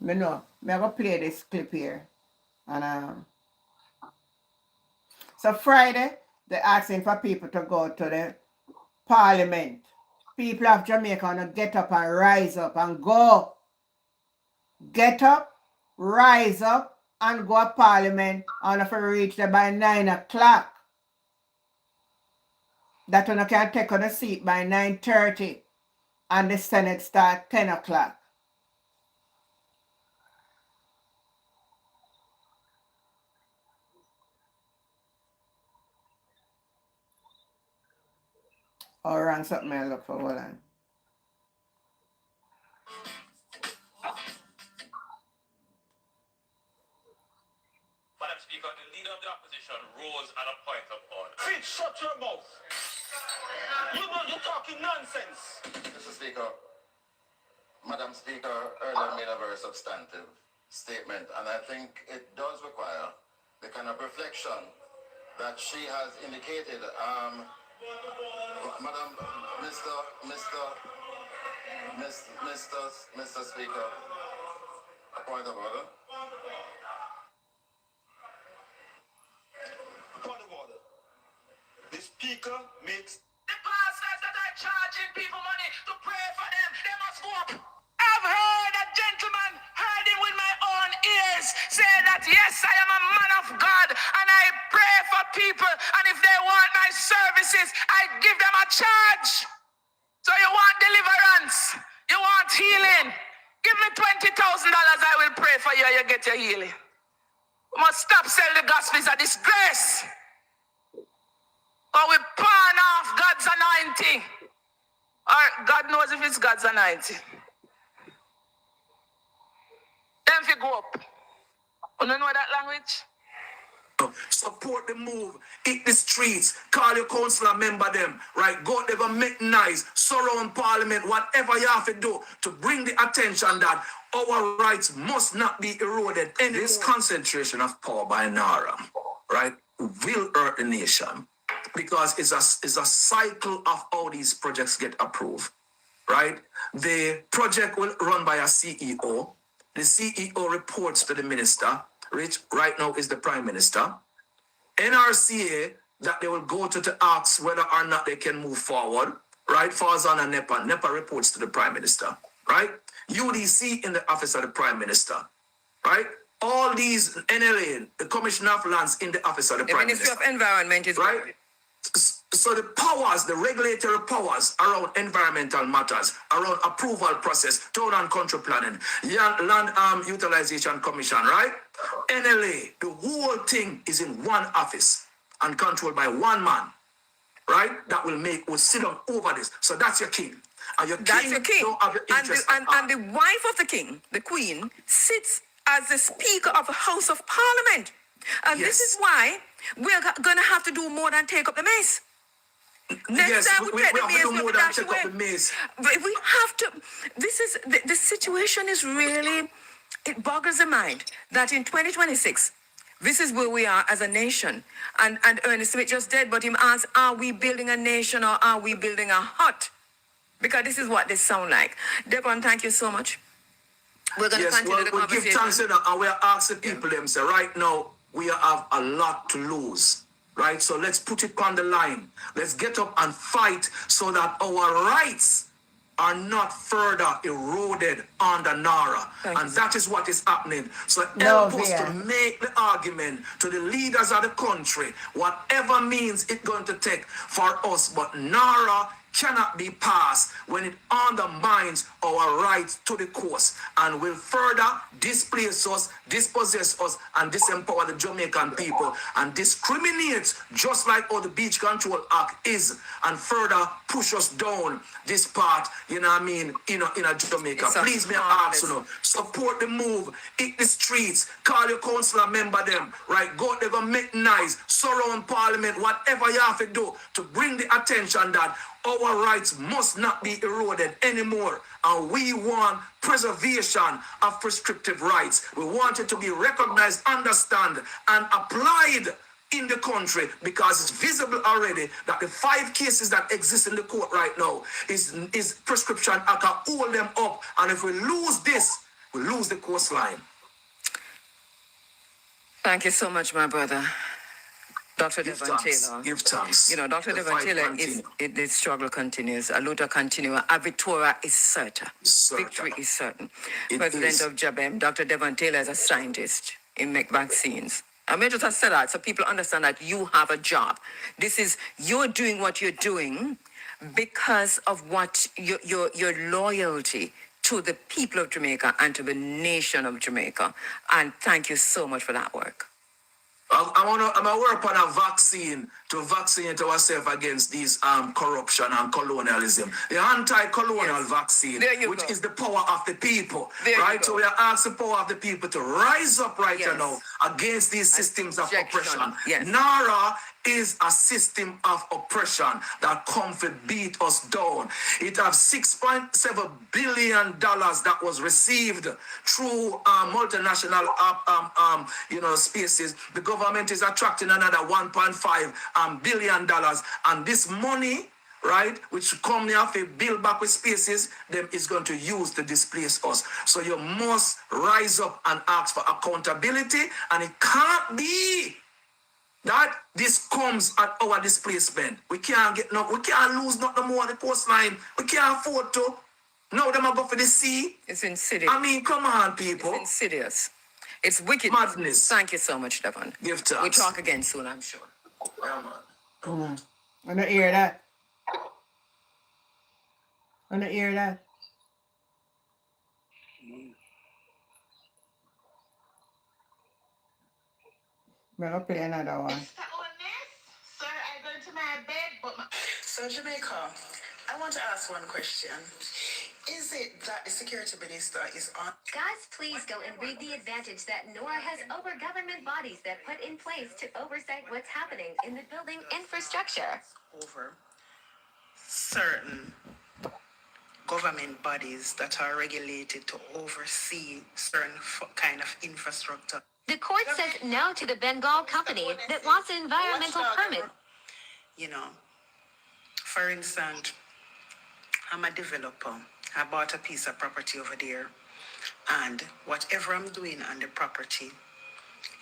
Me go play this clip here. And so Friday, they're asking for people to go to the parliament. People of Jamaica want to get up and rise up and go. Get up, rise up, and go to parliament and if you reach there by 9 o'clock. That one can take on a seat by 9:30 and the Senate start 10 o'clock. Or run something I look for, hold on. Madam Speaker, the leader of the opposition rose at a point of order. Please shut your mouth. You're talking nonsense. Mr. Speaker, Madam Speaker earlier made a very substantive statement, and I think it does require the kind of reflection that she has indicated. Madam, Mr. Speaker, a point of order. Point of order. The Speaker makes... The pastors that are charging people money to pray for them, they must go up. I've heard a gentleman, heard him with my own ears, say that yes, I am a man of God and I pray for people, and if they want my services, I give them a charge. So you want deliverance, you want healing, give me $20,000, I will pray for you and you get your healing. We must stop selling the gospel. It's a disgrace. Or we pawn off God's anointing. Or God knows if it's God's anointing. Then if you go up. You don't know that language? Support the move, hit the streets, call your councillor member them, right? Go there and make nice, surround parliament, whatever you have to do to bring the attention that our rights must not be eroded. And this concentration of power by Nara, right, will hurt the nation because it's a cycle of how these projects get approved, right? The project will run by a CEO. The CEO reports to the minister, which right now is the Prime Minister. NRCA, that they will go to ask whether or not they can move forward, right? Falls on NEPA. NEPA reports to the Prime Minister, right? UDC in the office of the Prime Minister, right? All these NLA, the Commissioner of Lands in the office of the Prime Minister. The Ministry of Environment is right. So the powers, the regulatory powers around environmental matters, around approval process, town and country planning, land utilization commission, right? NLA, the whole thing is in one office and controlled by one man, right? That will sit down over this. So that's your king. And your king don't have your interest and the wife of the king, the queen, sits as the Speaker of the House of Parliament. And this is why we're going to have to do more than take up the mace. Next time we take the mace, we'll dash away. We have to. This is the situation is really. It boggles the mind that in 2026 This is where we are as a nation. And Ernest Smith just did, but him asked, are we building a nation or are we building a hut? Because this is what they sound like. Devon, thank you so much. We're going to continue the conversation. We give thanks and we are asking people them say right now we have a lot to lose. Right? So let's put it on the line. Let's get up and fight so that our rights are not further eroded under NARA. And that is what is happening. So help us to make the argument to the leaders of the country, whatever means it's going to take for us. But NARA cannot be passed when it undermines our rights to the coast and will further displace us, dispossess us, and disempower the Jamaican people and discriminates just like how the Beach Control Act is and further push us down this part, you know what I mean, in a Jamaica. Please, may I ask you, support the move, hit the streets, call your councillor member them, right? Go there, go make nice, surround parliament, whatever you have to do to bring the attention that our rights must not be eroded anymore. And we want preservation of prescriptive rights. We want it to be recognized, understood, and applied in the country because it's visible already that the 5 cases that exist in the court right now is prescription. I can hold them up. And if we lose this, we lose the coastline. Thank you so much, my brother. Dr. Devon Taylor. Give thanks. You know, Dr. Devon Taylor, the struggle continues. A luta continua. A victoria is certain. Victory is certain. President of JABEM, Dr. Devon Taylor, is a scientist in make vaccines. I may just have said that so people understand that you have a job. You're doing what you're doing because of what your loyalty to the people of Jamaica and to the nation of Jamaica. And thank you so much for that work. I'm gonna work on a vaccine to vaccinate ourselves against these corruption and colonialism. The anti-colonial vaccine, which is the power of the people. Right? So we are asking the power of the people to rise up right now against these systems of oppression. NARA is a system of oppression that come to beat us down. It has $6.7 billion that was received through multinational spaces. The government is attracting another $1.5 billion, and this money, right, which come here to build back with spaces, them is going to use to displace us. So you must rise up and ask for accountability, and it can't be that this comes at our displacement. We can't lose nothing more on the coastline. We can't afford to. Now them are go for the sea. It's insidious. I mean, come on, people. It's insidious. It's wicked. Madness. Thank you so much, Devon. Give thanks. We'll talk again soon, I'm sure. Yeah, man. I don't hear that. I don't hear that. I'm going to play another one. Sir, I go to my bed, but So, Jamaica, I want to ask one question. Is it that the security minister is on? Guys, please go and read the advantage that NORA has over government bodies that put in place to oversight what's happening in the building infrastructure. Over certain government bodies that are regulated to oversee certain kind of infrastructure. The court says no to the Bengal company that wants an environmental permit. You know, for instance, I'm a developer. I bought a piece of property over there, and whatever I'm doing on the property,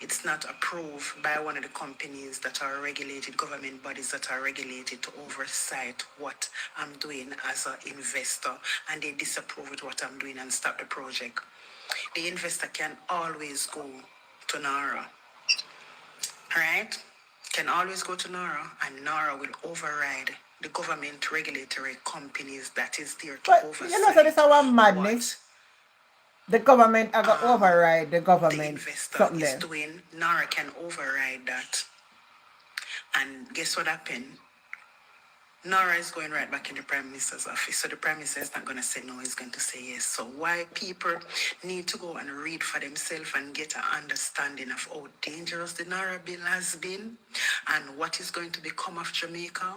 it's not approved by one of the companies that are regulated, government bodies that are regulated to oversight what I'm doing as an investor, and they disapprove with what I'm doing and stop the project. The investor can always go to NARA, right? Can always go to NARA, and NARA will override the government regulatory companies that is there to oversight. You know, so this is our madness. The government are going to override the government. The investor is doing, NARA can override that. And guess what happened? Nora is going right back in the Prime Minister's office. So the Prime Minister is not going to say no, he's going to say yes. So why people need to go and read for themselves and get an understanding of how dangerous the Nora bill has been and what is going to become of Jamaica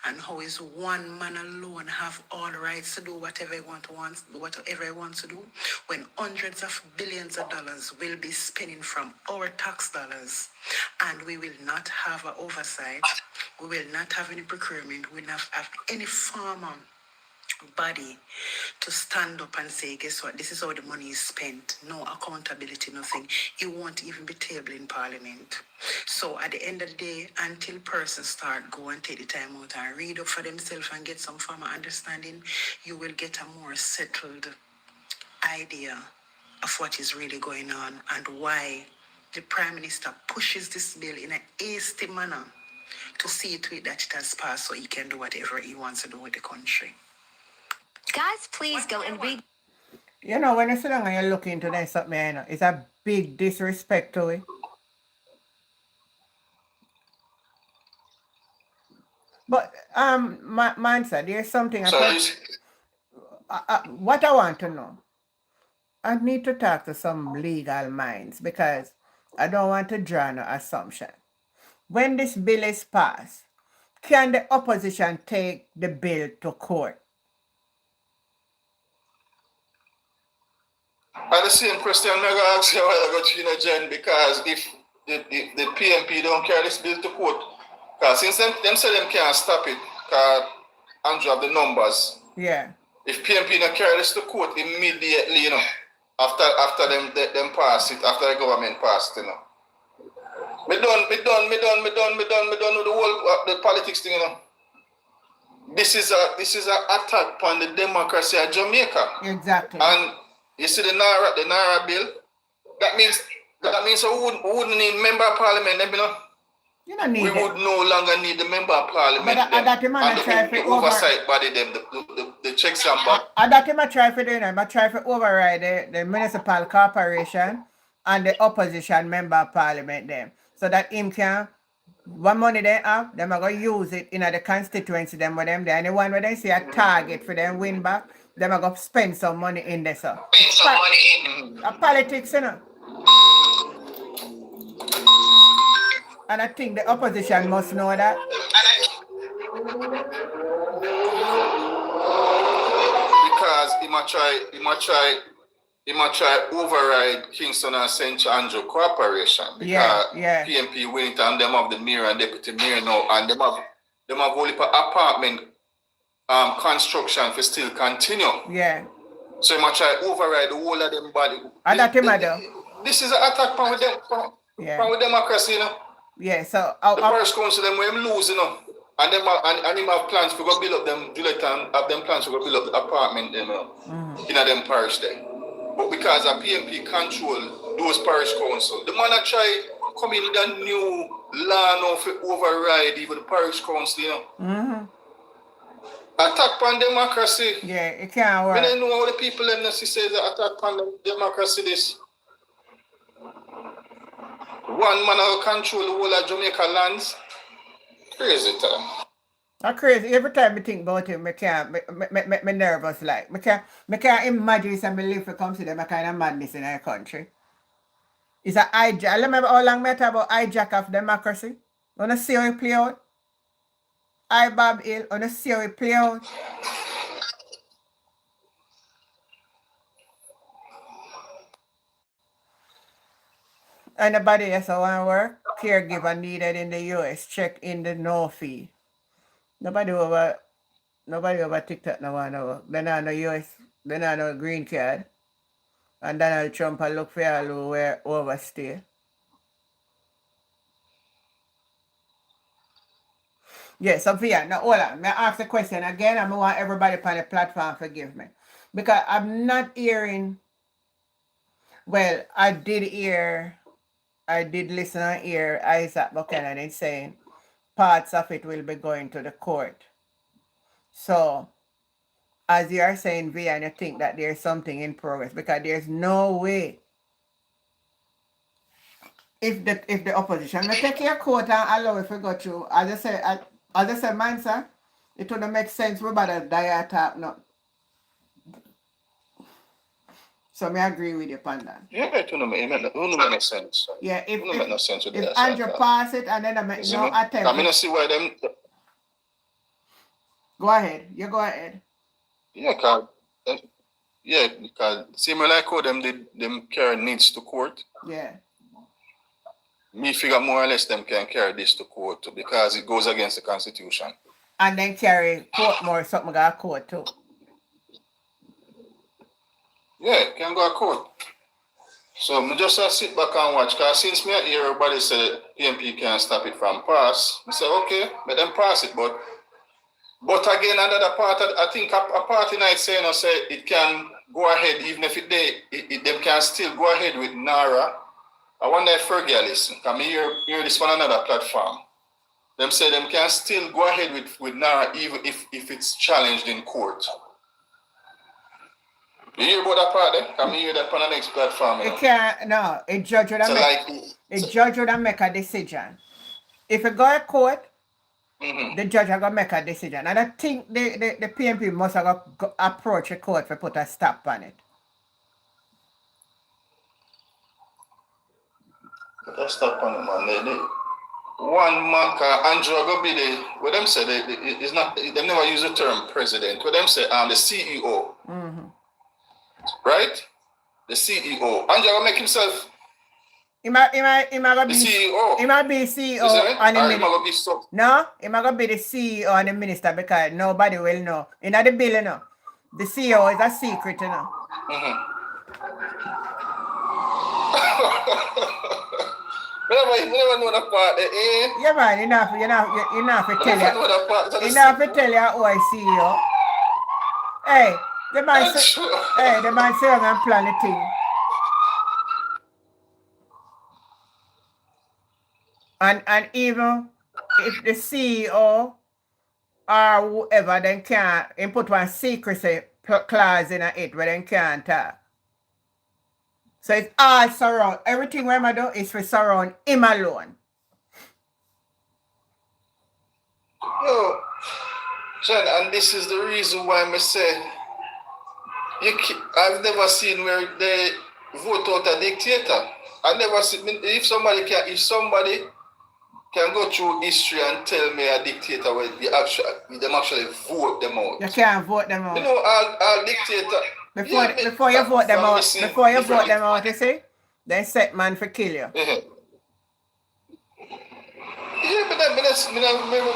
and how is one man alone have all rights to do whatever he wants to do when hundreds of billions of dollars will be spending from our tax dollars and we will not have an oversight. We will not have any procurement. We will not have any farmer body to stand up and say, guess what, this is how the money is spent. No accountability, nothing. It won't even be tabled in Parliament. So at the end of the day, until persons start go and take the time out and read up for themselves and get some form of understanding, you will get a more settled idea of what is really going on and why the Prime Minister pushes this bill in a hasty manner to see to it that it has passed so he can do whatever he wants to do with the country. Guys, please go and read. You know, when you sit down and you look into that something, you know, it's a big disrespect to it. But man said there's something. What I want to know, I need to talk to some legal minds because I don't want to draw no assumption. When this bill is passed, can the opposition take the bill to court? And the same question I'm going to ask you while I go to Jen, because if the PMP don't carry this bill to court, because since them say them can't stop it, because Andrew have the numbers. Yeah. If PMP don't carry this to court immediately, you know, after them pass it, after the government passed, you know. Me done with the whole the politics thing, you know. This is a attack on the democracy of Jamaica. Exactly. And you see the Naira bill, that means we wouldn't need member of parliament, you know. You don't need we would no longer need the member of parliament. But the oversight body, them, the checks and balances. That him try for doing I try to override the municipal corporation and the opposition member of parliament them. So that him can what money they have, them are gonna use it in the constituency them with them there. Anyone where they see a target for them win back, them are gonna spend some money in there. So politics, you know. And I think the opposition must know that. Because he might try override Kingston and St. Andrew Corporation. Because PMP win it and them have the mayor and deputy mayor now, and them have only apartment construction for still continue. Yeah. So he might try override the whole of them body. This is an attack on with democracy, you know. Yeah, so the parish council them when lose, you know, and them and him have plans to go build up them Juliet have them plans to go build up the apartment them in them parish there. But because of PMP control those parish council, the man try come in with a new law now for override even the parish council, you know. Attack on democracy. Yeah, it can't work. I don't know how the people them say that attack on democracy this. One man will control the whole of Jamaica lands. Crazy time. That's crazy. Every time I think about him, me nervous like. I can't imagine somebody live to come to them a kind of madness in our country. It's a hijack. I remember how long I talk about hijack of democracy. Wanna see how it play out? Bob Hill, wanna see how it play out? Anybody else want to work? Caregiver needed in the US. Check in the no fee. Nobody over TikTok no want to work. They not no US. They not no green card. And Donald Trump will look for all who were overstay. Yeah, Sophia, now hold on. May I ask the question again? I want everybody on the platform forgive me. Because I'm not hearing. Well, I did listen and hear Isaac Buchanan saying parts of it will be going to the court. So, as you are saying, Vian, you think that there's something in progress because there's no way if the opposition will take your court and allow it to go through. As I said, man, sir, It wouldn't make sense we better die attack no. So I agree with you on that. Yeah, it wouldn't make no sense. Yeah, It wouldn't make no sense with if that. Andrew pass it and then I make no attempt. I mean, I see why them. Go ahead. You go ahead. Yeah, because similar like how them carry needs to court. Yeah. Me figure more or less them can carry this to court too, because it goes against the Constitution. And then carry Portmore something got court too. Yeah, can go to court. So I just sit back and watch, because since me hear everybody say PMP can't stop it from pass, I say okay, let them pass it, but again another part, I think a party night saying I say it can go ahead even if them can still go ahead with NARA. I wonder if Fergie listen, because I hear this on another platform. Them say them can still go ahead with NARA even if it's challenged in court. You hear about that part then? Can you hear that on the next platform? It can't, no. A judge would make a decision. If it go to court, the judge are going to make a decision. And I think the PMP must have go approach the court to put a stop on it. Put a stop on it, man. One man, Andrew go be the, what them say, it's not, they never use the term president. What them say, the CEO. Right? The CEO. Andrew will make himself He might be the CEO. He might be CEO and the minister. No, he might go be the CEO and the minister because nobody will know. In the bill, you know. The CEO is a secret, you know. We never know that part. Yeah, man, enough to tell you. Enough to tell you who I CEO. Hey, the man say I'm planning thing. And even if the CEO or whoever then can't put one secrecy clause in it where they can't talk. So it's all surround. Everything where I do is for surround him alone. No, John, and this is the reason why I say I've never seen where they vote out a dictator. I never seen if somebody can go through history and tell me a dictator where them actually vote them out. You can't vote them out. You know, all dictator. Before you vote them out, you see, they set man for kill you. Yeah, but I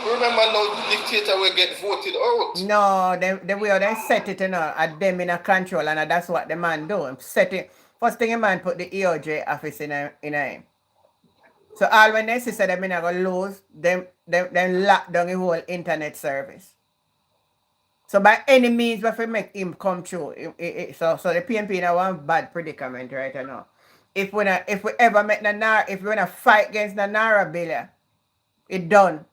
remember no dictator will get voted out. No, the way they set it, you know, at them in a control, and that's what the man do. Set it. First thing a man put the EOJ office in him. So all when they say them going to lose, them lock down the whole internet service. So by any means, we have to make him come through. So the PMP in one bad predicament right now. If we ever make the NARA, if we want to fight against the NARA bill, it done.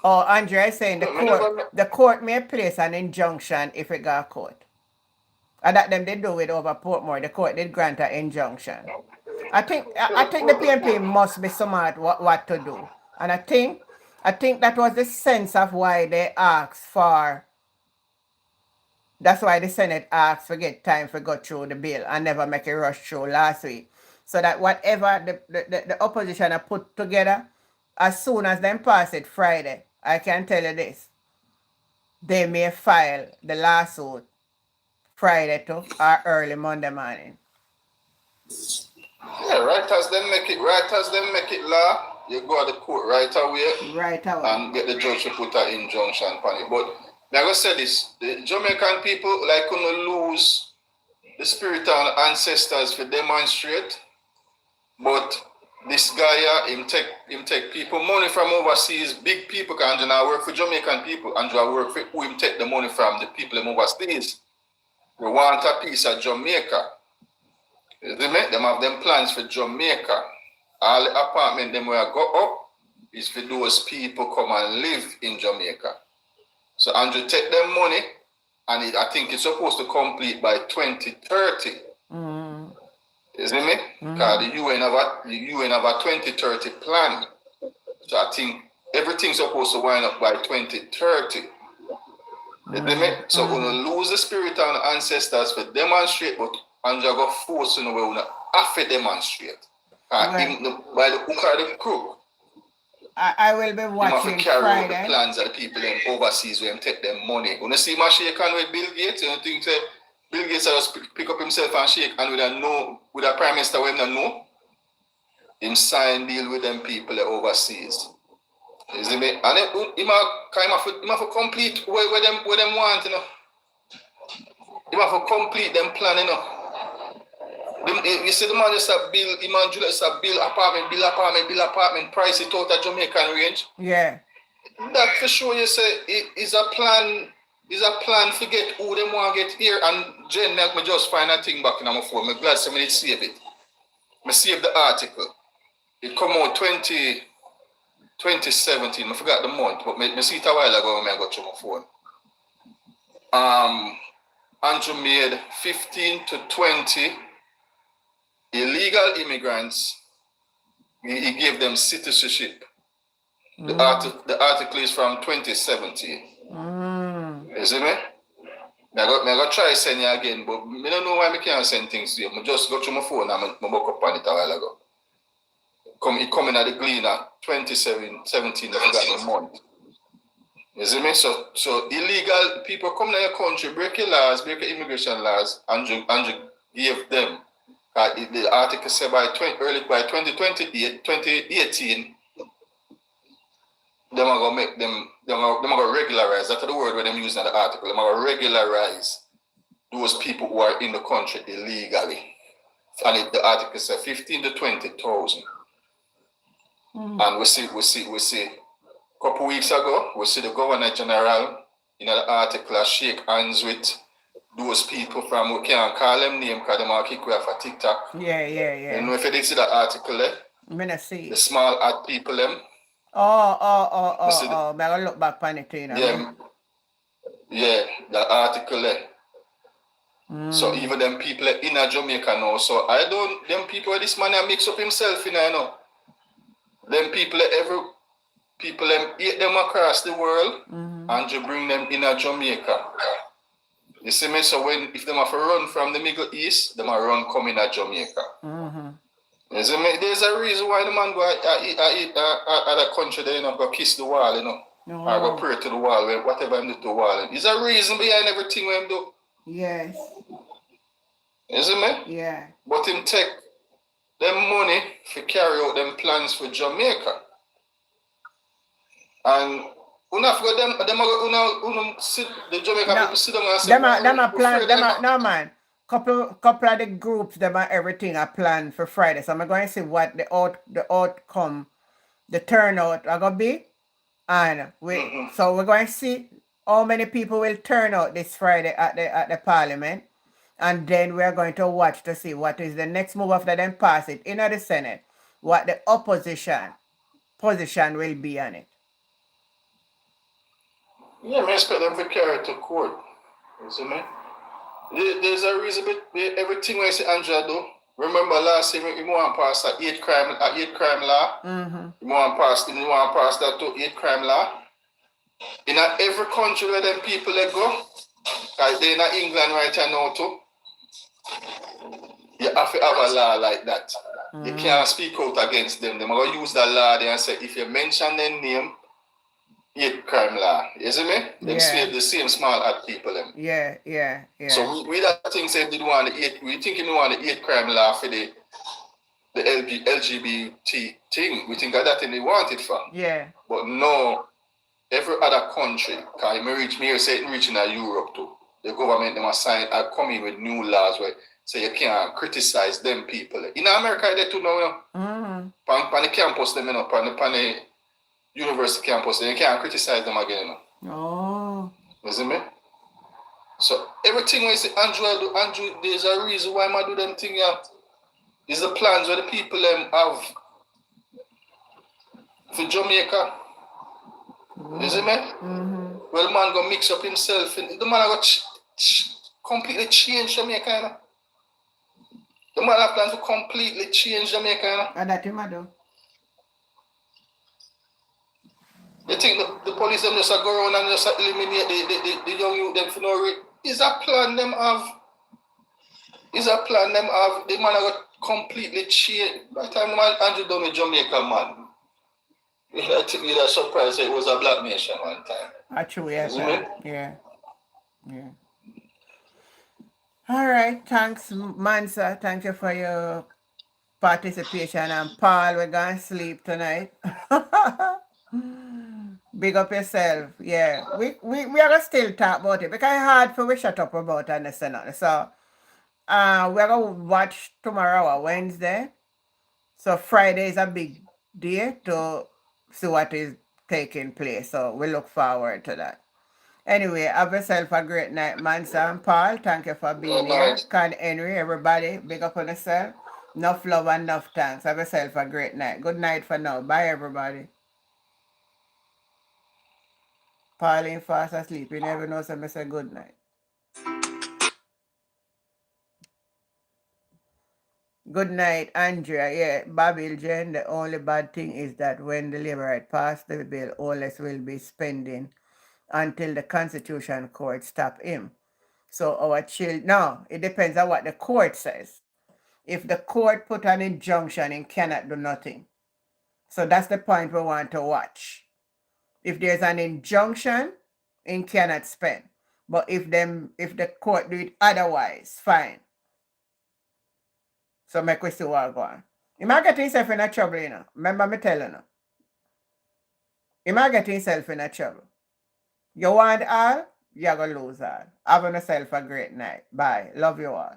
Oh, Andre is saying the court may place an injunction if it got court. And that them they do it over Portmore. The court did grant an injunction. I think the PMP must be smart what to do. And I think that was the sense of why they asked for. That's why the Senate asked for get time to go through the bill and never make a rush through last week. So that whatever the opposition have put together, as soon as them pass it Friday, I can tell you this. They may file the lawsuit Friday to or early Monday morning. Yeah, right as them make it law, you go to the court right away. And get the judge to put an injunction on it. But I'm going to say this, the Jamaican people like gonna lose the spirit and ancestors for demonstrate. But this guy him take people money from overseas, big people can Andrew work for Jamaican people, Andrew work for who him take the money from the people in overseas. We want a piece of Jamaica. They make them have them plans for Jamaica. All the apartment them where go up is for those people come and live in Jamaica. So Andrew take them money and I think it's supposed to complete by 2030. You see me? Because the UN have a 2030 plan. So I think everything's supposed to wind up by 2030. So we're gonna lose the spirit of the ancestors for demonstrate, but Andrea go force we're gonna have to demonstrate. By the hook or the crook. I will be watching have to carry out Friday. the plans of the people in overseas when take them money. When you see my shake hand with Bill Gates, you think say Bill Gates just pick up himself and shake hand with a prime minister when they know him sign deal with them people overseas. You see me? And he have to complete where them want, you know. He have to complete them plan, you know. You see the man just a bill, the man just a bill apartment, price it out at Jamaican range. Yeah. That for sure you say it is a plan to get who them want to get here. And Jen, me just find a thing back in my phone. I'm glad somebody save it. I save the article. It come out 2017. I forgot the month, but I see it a while ago when I got to my phone. Andrew made 15 to 20 illegal immigrants. He gave them citizenship. The article is from 2017. You see me? I got try send you again, but I don't know why I can't send things to you. I just got to my phone and I woke up on it a while ago. It come in at the Gleaner 2017, I forgot the month. You see me? So illegal people come to your country, break your laws, break your immigration laws, and you give them. The article said by 2018, they're going to make them, they're going to regularize. That's the word where they're using in the article. They're going to regularize those people who are in the country illegally. And the article said 15 to 20,000. And we see, a couple weeks ago, we see the Governor General in the article shake hands with those people from, we can't call them name because they might kick away for TikTok. Yeah. You know, if you did see the article there, see the small ad people them. I'm going to look back on it, you know. Yeah, the article there. So even them people in Jamaica now. So them people where this man mix up himself, you know. Them people them eat them across the world and you bring them in Jamaica. You see me? So if them have to run from the Middle East, them are run coming to Jamaica. You see me? There's a reason why the man go eat other country, they go kiss the wall, you know. Or go pray to the wall, whatever them do to the wall. There's a reason behind everything we do. Yes. You see me? Yeah. But him take them money to carry out them plans for Jamaica. And the Jamaican people sit down and say, no man. Couple of the groups, them and everything are planned for Friday. So I'm going to see what the outcome, the turnout are gonna be. And so we're going to see how many people will turn out this Friday at the Parliament. And then we're going to watch to see what is the next move after them pass it in the Senate, what the opposition position will be on it. Yeah, I expect them to carry it to court. You see me? There's a reason everything I say Andrea do. Remember last time you want to pass that 8 crime law? You want to pass that to 8 crime law? In every country where them people they go, like they're in England right now too, you have to have a law like that. You can't speak out against them. They're going to use that law there and say, if you mention their name, 8 crime law. You see me? Them the same small ad people. Them. Yeah. So we that thing said we want the 8 crime law for the LGBT thing. We think that thing they want it for. Yeah. But no, every other country, because me say it reaching Europe too. The government them are coming with new laws where so you can't criticize them people. In America they too now, you know. On the campus them, you know, on the university campus, you can't criticize them again, you know. You see me? So everything when you say Andrew, there's a reason why I do them thing, yeah. It's the plans where the people have for Jamaica. You see me? Well, man go mix up himself. And the man got completely change Jamaica, you know. The man have plans to completely change Jamaica, you know. And that him do. You think the police them just go around and just eliminate the young youth them for no reason? Is a plan them have. Is a plan them have. The man got completely changed. By the time the man Andrew done with Jamaica, man. I think you're surprised it was a black nation one time. Actually, yes, yeah. All right, thanks, Mansa. Thank you for your participation. And Paul, we're going to sleep tonight. Big up yourself. Yeah, we are going to still talk about it because it's hard for we shut up about it and this and that. So, we're going to watch tomorrow, Wednesday. So, Friday is a big day to see what is taking place. So, we look forward to that. Anyway, have yourself a great night, Mansa and Paul. Thank you for being here. Con Henry, everybody, big up on yourself. Enough love and enough thanks. Have yourself a great night. Good night for now. Bye, everybody. Pauline fast asleep. You never know, so I say good night. Good night, Andrea. Yeah, Babil Jen, the only bad thing is that when the Labour Right pass the bill, OLS will be spending until the Constitution Court stop him. So our children, no, it depends on what the court says. If the court put an injunction, it cannot do nothing. So that's the point we want to watch. If there's an injunction, it cannot spend. But if the court do it otherwise, fine. So make we see what go on. You might get himself in a trouble, you know. Remember me telling you. You might get himself in a trouble. You want all, you're going to lose all. Have yourself a great night. Bye. Love you all.